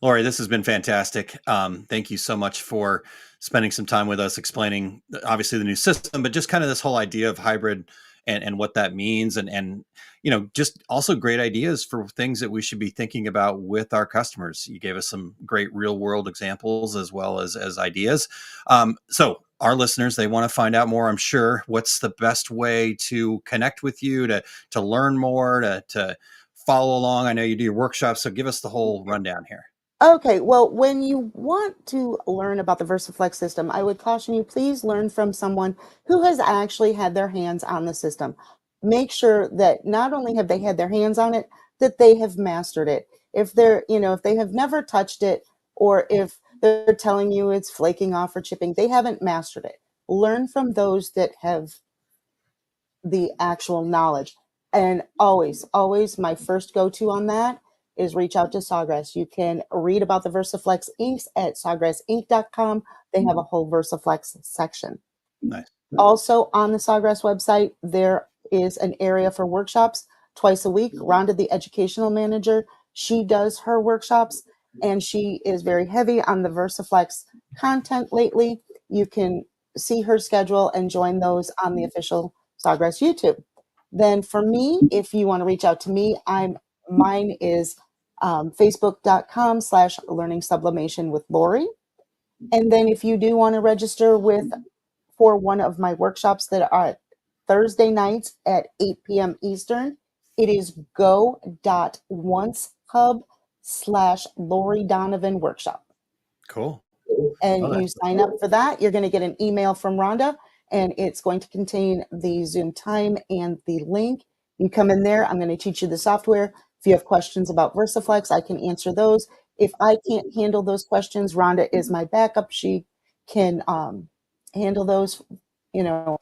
Laurie, this has been fantastic. Thank you so much for spending some time with us, explaining obviously the new system, but just kind of this whole idea of hybrid and what that means. And, just also great ideas for things that we should be thinking about with our customers. You gave us some great real world examples as well as ideas. So our listeners, they want to find out more, I'm sure. What's the best way to connect with you, to learn more, to follow along? I know you do your workshops, so give us the whole rundown here. Okay, well, when you want to learn about the VersaFlex system, I would caution you, please learn from someone who has actually had their hands on the system. Make sure that not only have they had their hands on it, that they have mastered it. If if they have never touched it, or if they're telling you it's flaking off or chipping, they haven't mastered it. Learn from those that have the actual knowledge. And always, always my first go-to on that is reach out to Sawgrass. You can read about the VersaFlex inks at sawgrassinc.com. They have a whole VersaFlex section. Nice. Also on the Sawgrass website, there is an area for workshops twice a week. Rhonda, the educational manager, she does her workshops, and she is very heavy on the VersaFlex content lately. You can see her schedule and join those on the official Sawgrass YouTube. Then for me, if you want to reach out to me, mine is facebook.com/learning sublimation with Laurie. And then if you do want to register for one of my workshops that are Thursday nights at 8 p.m. Eastern. It is go.oncehub/Laurie Donovan workshop. Cool. And you sign up for that. You're going to get an email from Rhonda, and it's going to contain the Zoom time and the link. You come in there. I'm going to teach you the software. If you have questions about VersaFlex, I can answer those. If I can't handle those questions, Rhonda is my backup. She can handle those,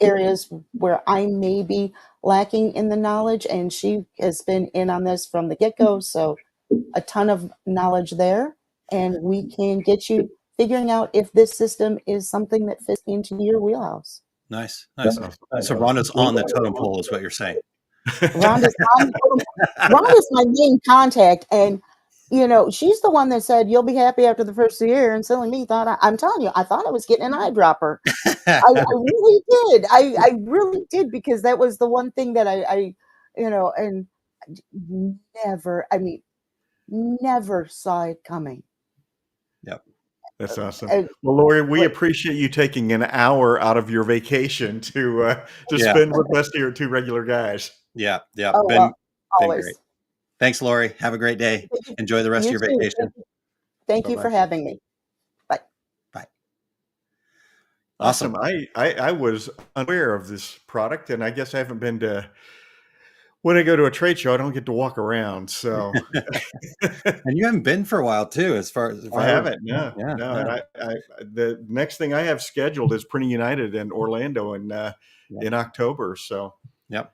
areas where I may be lacking in the knowledge, and she has been in on this from the get-go. So a ton of knowledge there, and we can get you figuring out if this system is something that fits into your wheelhouse. Nice. So Rhonda's on the totem pole is what you're saying. Rhonda's my main contact, and she's the one that said you'll be happy after the first year, and silly me thought I'm telling you, I thought I was getting an eyedropper. I really did. I really did, because that was the one thing that I and never saw it coming. Yep. That's awesome. Well, Laurie, we appreciate you taking an hour out of your vacation to spend with us here at Two Regular Guys. Yeah. Oh, Been always. great. Thanks, Laurie. Have a great day. Enjoy the rest of your vacation. Thank you for having me. Bye. Awesome. I was unaware of this product, and I guess I haven't been to. When I go to a trade show, I don't get to walk around. So, and you haven't been for a while too, as far as I haven't. No. And the next thing I have scheduled is Printing United in Orlando in October. So, not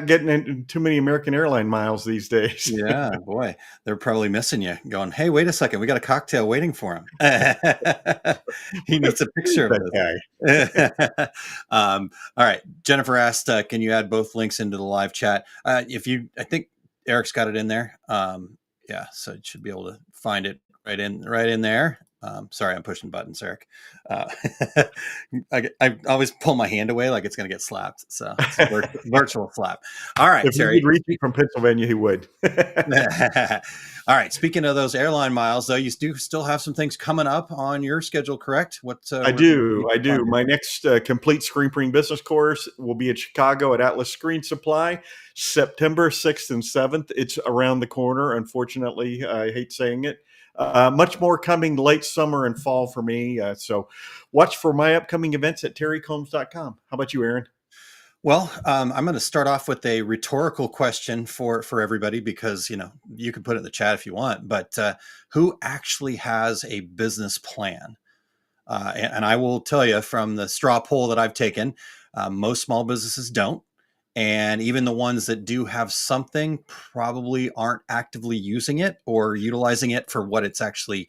getting into too many American airline miles these days. Yeah, boy, they're probably missing you. Going, hey, wait a second, we got a cocktail waiting for him. He needs a picture of this guy. All right, Jennifer asked, can you add both links into the live chat? I think Eric's got it in there. So you should be able to find it right in there. Sorry, I'm pushing buttons, Eric. I always pull my hand away like it's going to get slapped. So it's a virtual slap. All right, if Terry. If he could reach from Pennsylvania, he would. All right. Speaking of those airline miles, though, you do still have some things coming up on your schedule, correct? I do. My next complete screen printing business course will be in Chicago at Atlas Screen Supply, September 6th and 7th. It's around the corner. Unfortunately, I hate saying it. Much more coming late summer and fall for me. So watch for my upcoming events at terrycombs.com. How about you, Aaron? Well, I'm going to start off with a rhetorical question for everybody, because, you can put it in the chat if you want, but who actually has a business plan? And I will tell you from the straw poll that I've taken, most small businesses don't. And even the ones that do have something probably aren't actively using it or utilizing it for what it's actually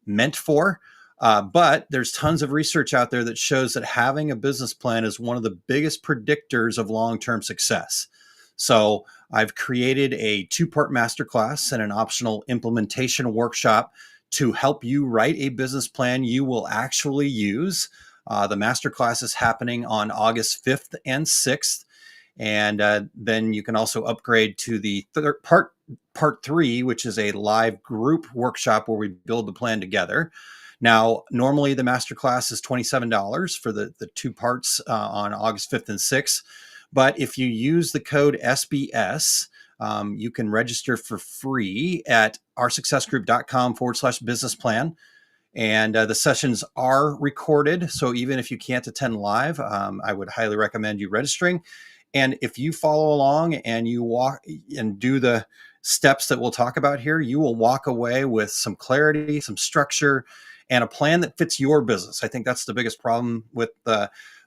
meant for. But there's tons of research out there that shows that having a business plan is one of the biggest predictors of long-term success. So I've created a 2-part masterclass and an optional implementation workshop to help you write a business plan you will actually use. The masterclass is happening on August 5th and 6th. And then you can also upgrade to the part 3, which is a live group workshop where we build the plan together. Now, normally the masterclass is $27 for the 2 parts on August 5th and 6th. But if you use the code SBS, you can register for free at oursuccessgroup.com/business plan. And the sessions are recorded. So even if you can't attend live, I would highly recommend you registering. And if you follow along and you walk and do the steps that we'll talk about here, you will walk away with some clarity, some structure, and a plan that fits your business. I think that's the biggest problem with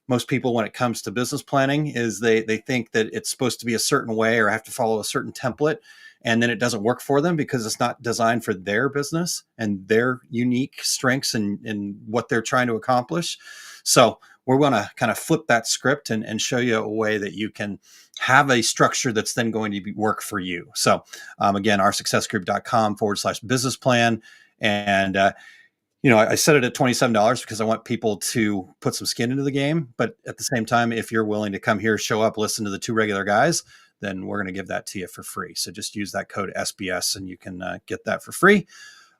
most people when it comes to business planning is they think that it's supposed to be a certain way or have to follow a certain template. And then it doesn't work for them because it's not designed for their business and their unique strengths and what they're trying to accomplish. So we're going to kind of flip that script and show you a way that you can have a structure that's then going to work for you. So again, oursuccessgroup.com/business plan. And, I set it at $27 because I want people to put some skin into the game. But at the same time, if you're willing to come here, show up, listen to the 2 regular guys, then we're going to give that to you for free. So just use that code SBS and you can get that for free.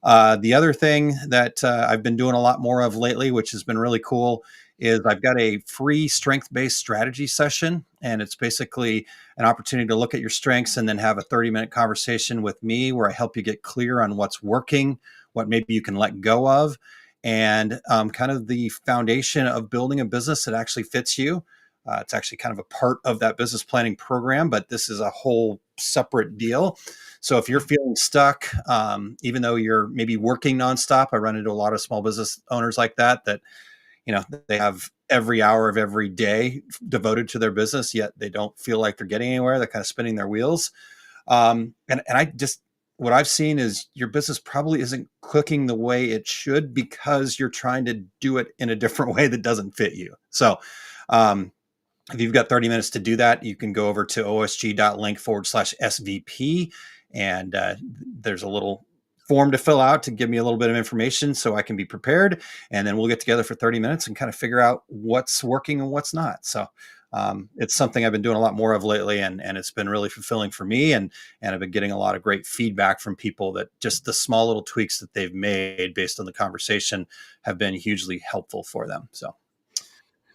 The other thing that I've been doing a lot more of lately, which has been really cool, is I've got a free strength-based strategy session, and it's basically an opportunity to look at your strengths and then have a 30-minute conversation with me where I help you get clear on what's working, what maybe you can let go of, and kind of the foundation of building a business that actually fits you. It's actually kind of a part of that business planning program, but this is a whole separate deal. So if you're feeling stuck, even though you're maybe working nonstop, I run into a lot of small business owners like that, they have every hour of every day devoted to their business, yet they don't feel like they're getting anywhere. They're kind of spinning their wheels. What I've seen is your business probably isn't clicking the way it should because you're trying to do it in a different way that doesn't fit you. So, if you've got 30 minutes to do that, you can go over to osg.link/SVP, and there's a little form to fill out to give me a little bit of information so I can be prepared. And then we'll get together for 30 minutes and kind of figure out what's working and what's not. So it's something I've been doing a lot more of lately, and it's been really fulfilling for me. And I've been getting a lot of great feedback from people that just the small little tweaks that they've made based on the conversation have been hugely helpful for them. So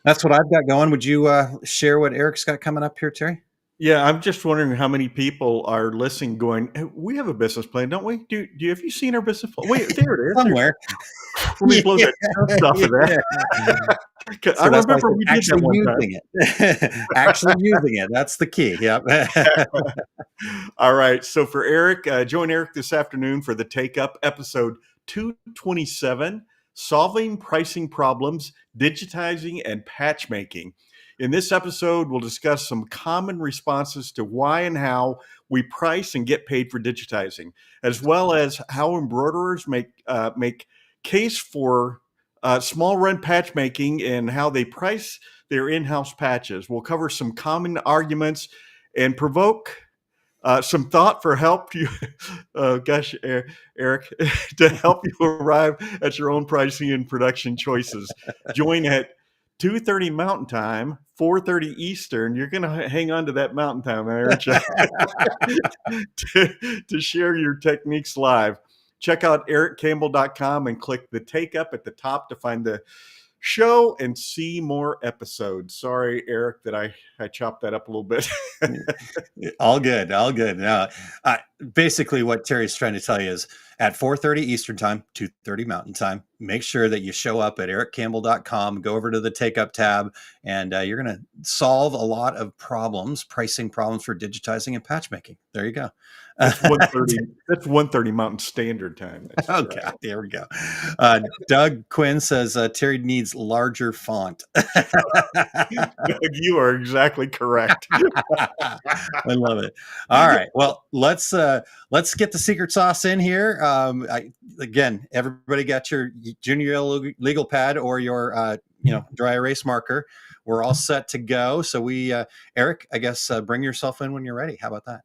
that's what I've got going. Would you share what Eric's got coming up here, Terry? Yeah, I'm just wondering how many people are listening going, hey, we have a business plan, don't we? Have you seen our business plan? Wait, there it is. Somewhere. Let me blow that dust off of that. So I remember we did that one time. Actually using it. That's the key. Yep. All right. So for Eric, join Eric this afternoon for the Take Up episode 227, Solving Pricing Problems, Digitizing and Patchmaking. In this episode, we'll discuss some common responses to why and how we price and get paid for digitizing, as well as how embroiderers make case for small run patchmaking and how they price their in-house patches. We'll cover some common arguments and provoke some thought for help you, Eric, to help you arrive at your own pricing and production choices. Join at 2:30 Mountain Time, 4:30 Eastern. You're going to hang on to that Mountain Time, aren't you? to share your techniques live. Check out ericcampbell.com and click the Take Up at the top to find the show and see more episodes. Sorry, Eric, that I chopped that up a little bit. All good. Now, basically what Terry's trying to tell you is at 4:30 Eastern Time, 2:30 Mountain Time, make sure that you show up at ericcampbell.com, go over to the Take Up tab, and you're going to solve a lot of problems, pricing problems for digitizing and patchmaking. There you go. That's 1:30. That's 1:30 Mountain Standard Time. Okay, there we go. Doug Quinn says Terry needs larger font. Doug, you are exactly correct. I love it. All right, well, let's get the secret sauce in here. Again, everybody got your junior yellow legal pad or your dry erase marker. We're all set to go. So Eric, I guess bring yourself in when you're ready. How about that?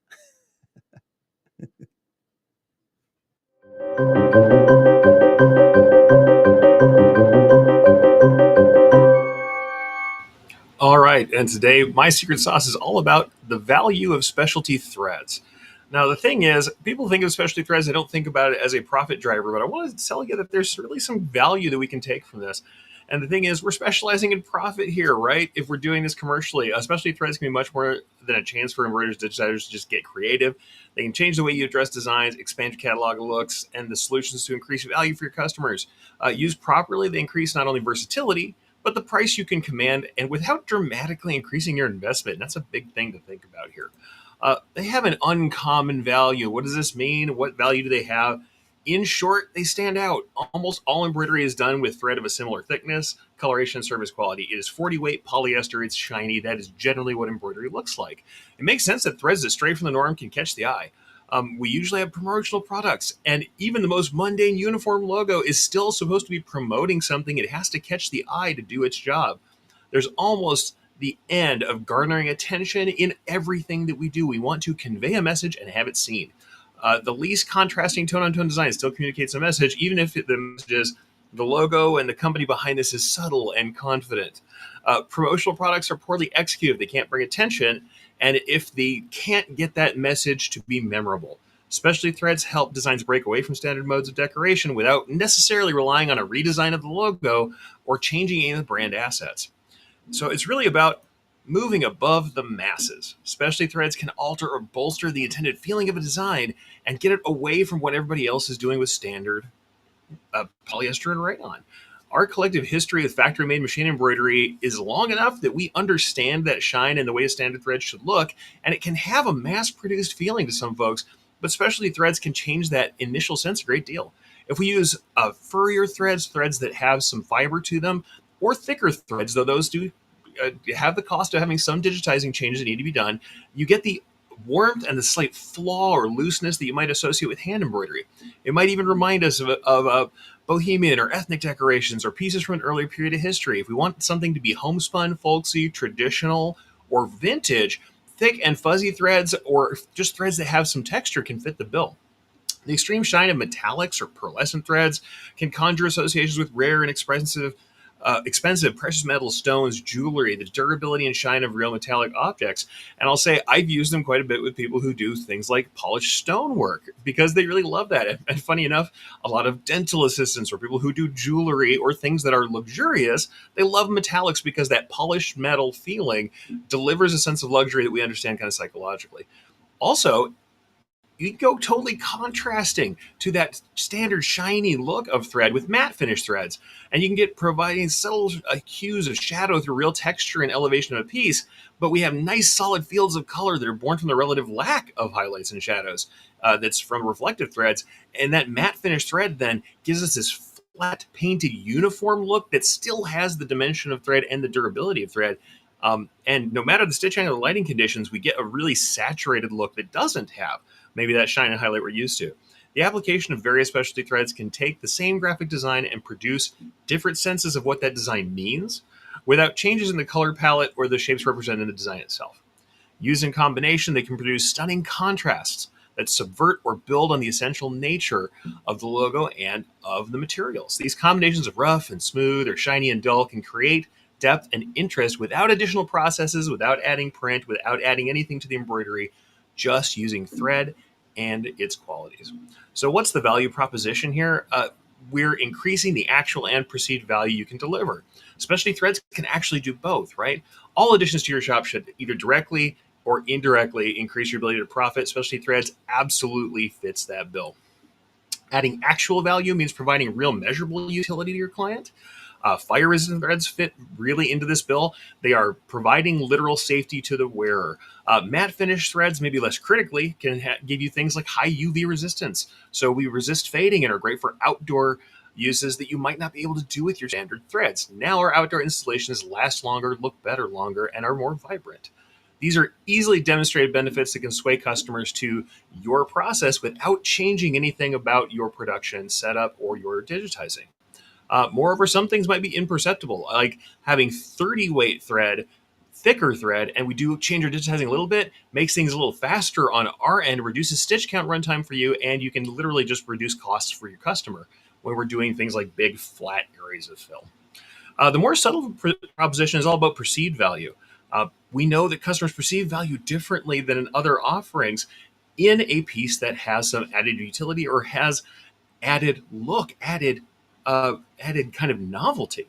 All right, and today my secret sauce is all about the value of specialty threads. Now, the thing is, people think of specialty threads, they don't think about it as a profit driver, but I want to tell you that there's really some value that we can take from this. And the thing is, we're specializing in profit here, right? If we're doing this commercially, specialty threads can be much more than a chance for embroiderers, digitizers to just get creative. They can change the way you address designs, expand your catalog of looks, and the solutions to increase value for your customers. Used properly, they increase not only versatility, but the price you can command, and without dramatically increasing your investment. And that's a big thing to think about here. They have an uncommon value. What does this mean? What value do they have? In short, they stand out. Almost all embroidery is done with thread of a similar thickness, coloration, and service quality. It is 40 weight polyester. It's shiny. That is generally what embroidery looks like. It makes sense that threads that stray from the norm can catch the eye. We usually have promotional products, and even the most mundane uniform logo is still supposed to be promoting something. It has to catch the eye to do its job. There's almost the end of garnering attention in everything that we do. We want to convey a message and have it seen. The least contrasting tone-on-tone design still communicates a message, even if the message is the logo and the company behind this is subtle and confident. Promotional products are poorly executed. They can't bring attention, and if they can't get that message to be memorable. Specialty threads help designs break away from standard modes of decoration without necessarily relying on a redesign of the logo or changing any of the brand assets. So it's really about moving above the masses. Specialty threads can alter or bolster the intended feeling of a design and get it away from what everybody else is doing with standard polyester and rayon. Our collective history with factory-made machine embroidery is long enough that we understand that shine and the way a standard thread should look, and it can have a mass-produced feeling to some folks, but specialty threads can change that initial sense a great deal. If we use furrier threads, threads that have some fiber to them, or thicker threads, though those do have the cost of having some digitizing changes that need to be done, you get the warmth and the slight flaw or looseness that you might associate with hand embroidery. It might even remind us of bohemian or ethnic decorations or pieces from an earlier period of history. If we want something to be homespun, folksy, traditional, or vintage, thick and fuzzy threads or just threads that have some texture can fit the bill. The extreme shine of metallics or pearlescent threads can conjure associations with rare and expensive precious metal stones, jewelry, the durability and shine of real metallic objects. And I'll say I've used them quite a bit with people who do things like polished stonework because they really love that. And funny enough, a lot of dental assistants or people who do jewelry or things that are luxurious, they love metallics because that polished metal feeling delivers a sense of luxury that we understand kind of psychologically. Also, you can go totally contrasting to that standard shiny look of thread with matte finish threads. And you can get providing subtle hues of shadow through real texture and elevation of a piece, but we have nice solid fields of color that are born from the relative lack of highlights and shadows that's from reflective threads. And that matte finish thread then gives us this flat painted uniform look that still has the dimension of thread and the durability of thread. And no matter the stitching or the lighting conditions, we get a really saturated look that doesn't have maybe that shine and highlight we're used to. The application of various specialty threads can take the same graphic design and produce different senses of what that design means without changes in the color palette or the shapes represented in the design itself. Used in combination, they can produce stunning contrasts that subvert or build on the essential nature of the logo and of the materials. These combinations of rough and smooth or shiny and dull can create depth and interest without additional processes, without adding print, without adding anything to the embroidery, just using thread and its qualities. So what's the value proposition here? We're increasing the actual and perceived value you can deliver. Specialty threads can actually do both, right? All additions to your shop should either directly or indirectly increase your ability to profit. Specialty threads absolutely fits that bill. Adding actual value means providing real measurable utility to your client. Fire resistant threads fit really into this bill. They are providing literal safety to the wearer. Matte finish threads, maybe less critically, can give you things like high UV resistance. So we resist fading and are great for outdoor uses that you might not be able to do with your standard threads. Now our outdoor installations last longer, look better longer, and are more vibrant. These are easily demonstrated benefits that can sway customers to your process without changing anything about your production setup or your digitizing. Moreover, some things might be imperceptible, like having 30 weight thread, thicker thread, and we do change our digitizing a little bit, makes things a little faster on our end, reduces stitch count runtime for you, and you can literally just reduce costs for your customer when we're doing things like big flat areas of fill. The more subtle proposition is all about perceived value. We know that customers perceive value differently than in other offerings in a piece that has some added utility or has added look, added kind of novelty.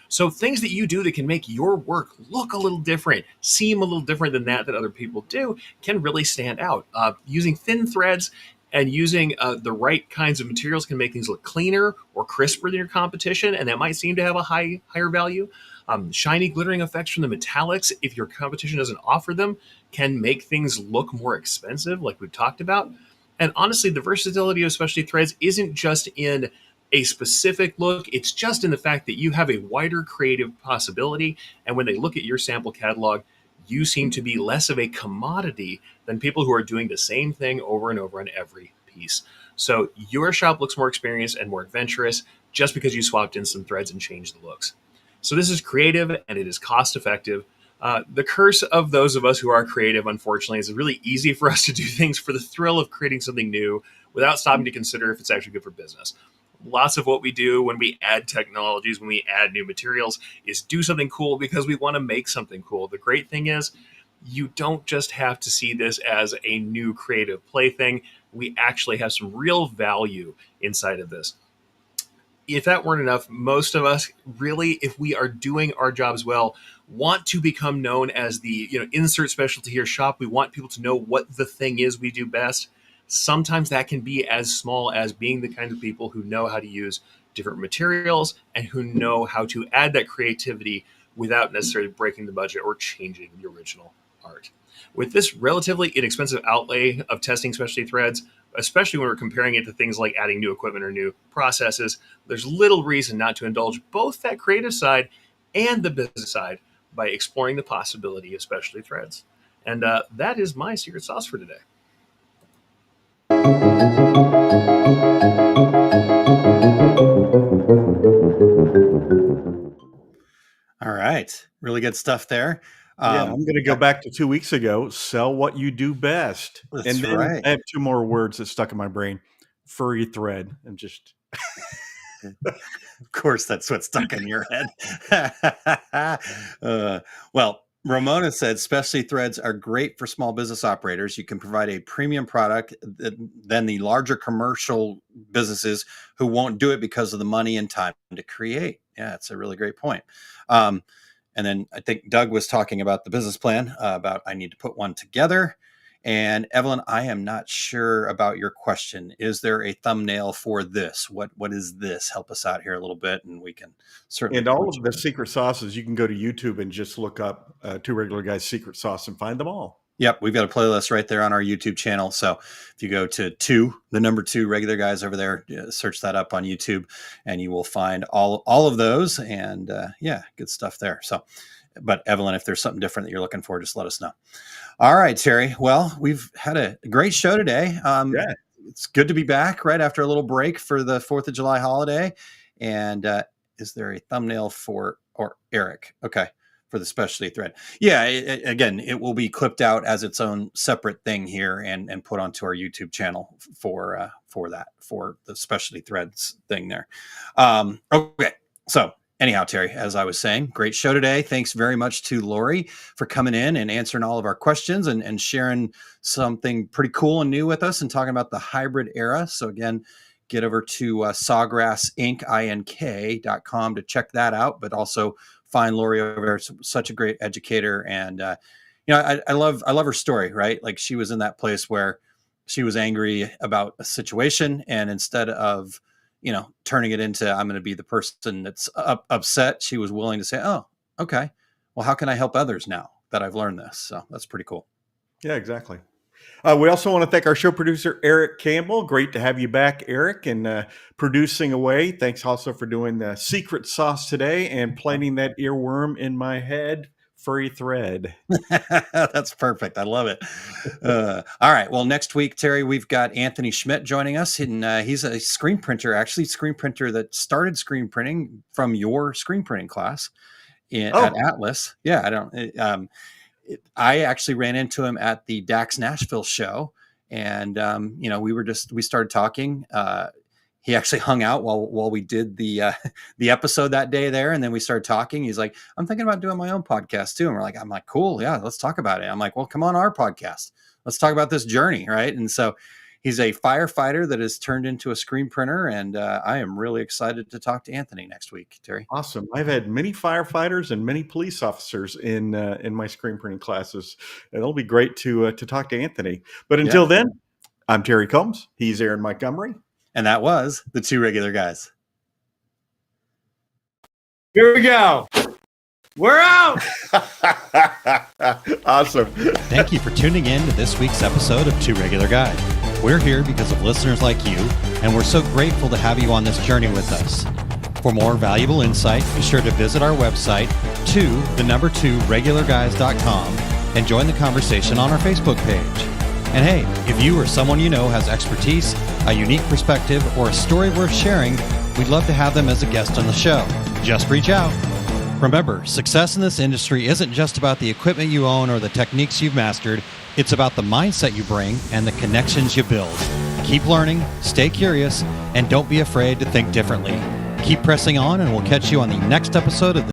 So things that you do that can make your work look a little different, seem a little different than that other people do, can really stand out. Using thin threads and using the right kinds of materials can make things look cleaner or crisper than your competition, and that might seem to have a higher value. Shiny glittering effects from the metallics, if your competition doesn't offer them, can make things look more expensive, like we've talked about. And honestly, the versatility of specialty threads isn't just in a specific look, it's just in the fact that you have a wider creative possibility. And when they look at your sample catalog, you seem to be less of a commodity than people who are doing the same thing over and over on every piece. So your shop looks more experienced and more adventurous just because you swapped in some threads and changed the looks. So this is creative and it is cost effective. The curse of those of us who are creative, unfortunately, is it's really easy for us to do things for the thrill of creating something new without stopping to consider if it's actually good for business. Lots of what we do when we add technologies, when we add new materials, is do something cool because we want to make something cool. The great thing is you don't just have to see this as a new creative plaything. We actually have some real value inside of this. If that weren't enough, most of us really, if we are doing our jobs well, want to become known as the insert specialty here shop. We want people to know what the thing is we do best. Sometimes that can be as small as being the kind of people who know how to use different materials and who know how to add that creativity without necessarily breaking the budget or changing the original art. With this relatively inexpensive outlay of testing specialty threads, especially when we're comparing it to things like adding new equipment or new processes, there's little reason not to indulge both that creative side and the business side by exploring the possibility of specialty threads. And that is my secret sauce for today. All right. Really good stuff there. I'm going to go back to 2 weeks ago. Sell what you do best. That's and then right. I have two more words that stuck in my brain: furry thread, and just. Of course, that's what stuck in your head. Well, Ramona said specialty threads are great for small business operators. You can provide a premium product than the larger commercial businesses who won't do it because of the money and time to create. Yeah, it's a really great point. And then I think Doug was talking about the business plan, about I need to put one together. And Evelyn, I am not sure about your question. Is there a thumbnail for this? What is this? Help us out here a little bit, and we can certainly. And all of the secret sauces, you can go to YouTube and just look up Two Regular Guys Secret Sauce and find them all. Yep, we've got a playlist right there on our YouTube channel. So if you go to the number 2 Regular Guys over there, search that up on YouTube, and you will find all of those. And good stuff there. So, but Evelyn, if there's something different that you're looking for, just let us know. All right, Terry. Well, we've had a great show today. It's good to be back right after a little break for the 4th of July holiday. And is there a thumbnail for Eric? Okay. For the specialty thread. Yeah. Again, it will be clipped out as its own separate thing here and put onto our YouTube channel for the specialty threads thing there. Okay. So anyhow, Terry, as I was saying, great show today. Thanks very much to Laurie for coming in and answering all of our questions and sharing something pretty cool and new with us and talking about the hybrid era. So again, get over to sawgrass.com to check that out, but also find Laurie over there. Such a great educator. And, I love her story, right? Like she was in that place where she was angry about a situation. And instead of, turning it into, I'm going to be the person that's upset, she was willing to say, oh, okay, well, how can I help others now that I've learned this? So that's pretty cool. Yeah, exactly. We also want to thank our show producer, Eric Campbell. Great to have you back, Eric, and producing away. Thanks also for doing the secret sauce today and planting that earworm in my head. Furry thread. That's perfect. I love it. All right. Well, next week, Terry, we've got Anthony Schmidt joining us. And he's a screen printer that started screen printing from your screen printing class at Atlas. Yeah, I actually ran into him at the DAX Nashville show, and we started talking. He actually hung out while we did the episode that day there, and then we started talking. He's like, "I'm thinking about doing my own podcast too." And I'm like, "Cool, yeah, let's talk about it." I'm like, "Well, come on our podcast. Let's talk about this journey, right?" And so he's a firefighter that has turned into a screen printer, and I am really excited to talk to Anthony next week, Terry. Awesome. I've had many firefighters and many police officers in my screen printing classes. It'll be great to talk to Anthony. But until then, I'm Terry Combs. He's Aaron Montgomery. And that was the Two Regular Guys. Here we go. We're out. Awesome. Thank you for tuning in to this week's episode of Two Regular Guys. We're here because of listeners like you, and we're so grateful to have you on this journey with us. For more valuable insight, be sure to visit our website, 2regularguys.com, and join the conversation on our Facebook page. And hey, if you or someone you know has expertise, a unique perspective, or a story worth sharing, we'd love to have them as a guest on the show. Just reach out. Remember, success in this industry isn't just about the equipment you own or the techniques you've mastered. It's about the mindset you bring and the connections you build. Keep learning, stay curious, and don't be afraid to think differently. Keep pressing on, and we'll catch you on the next episode of the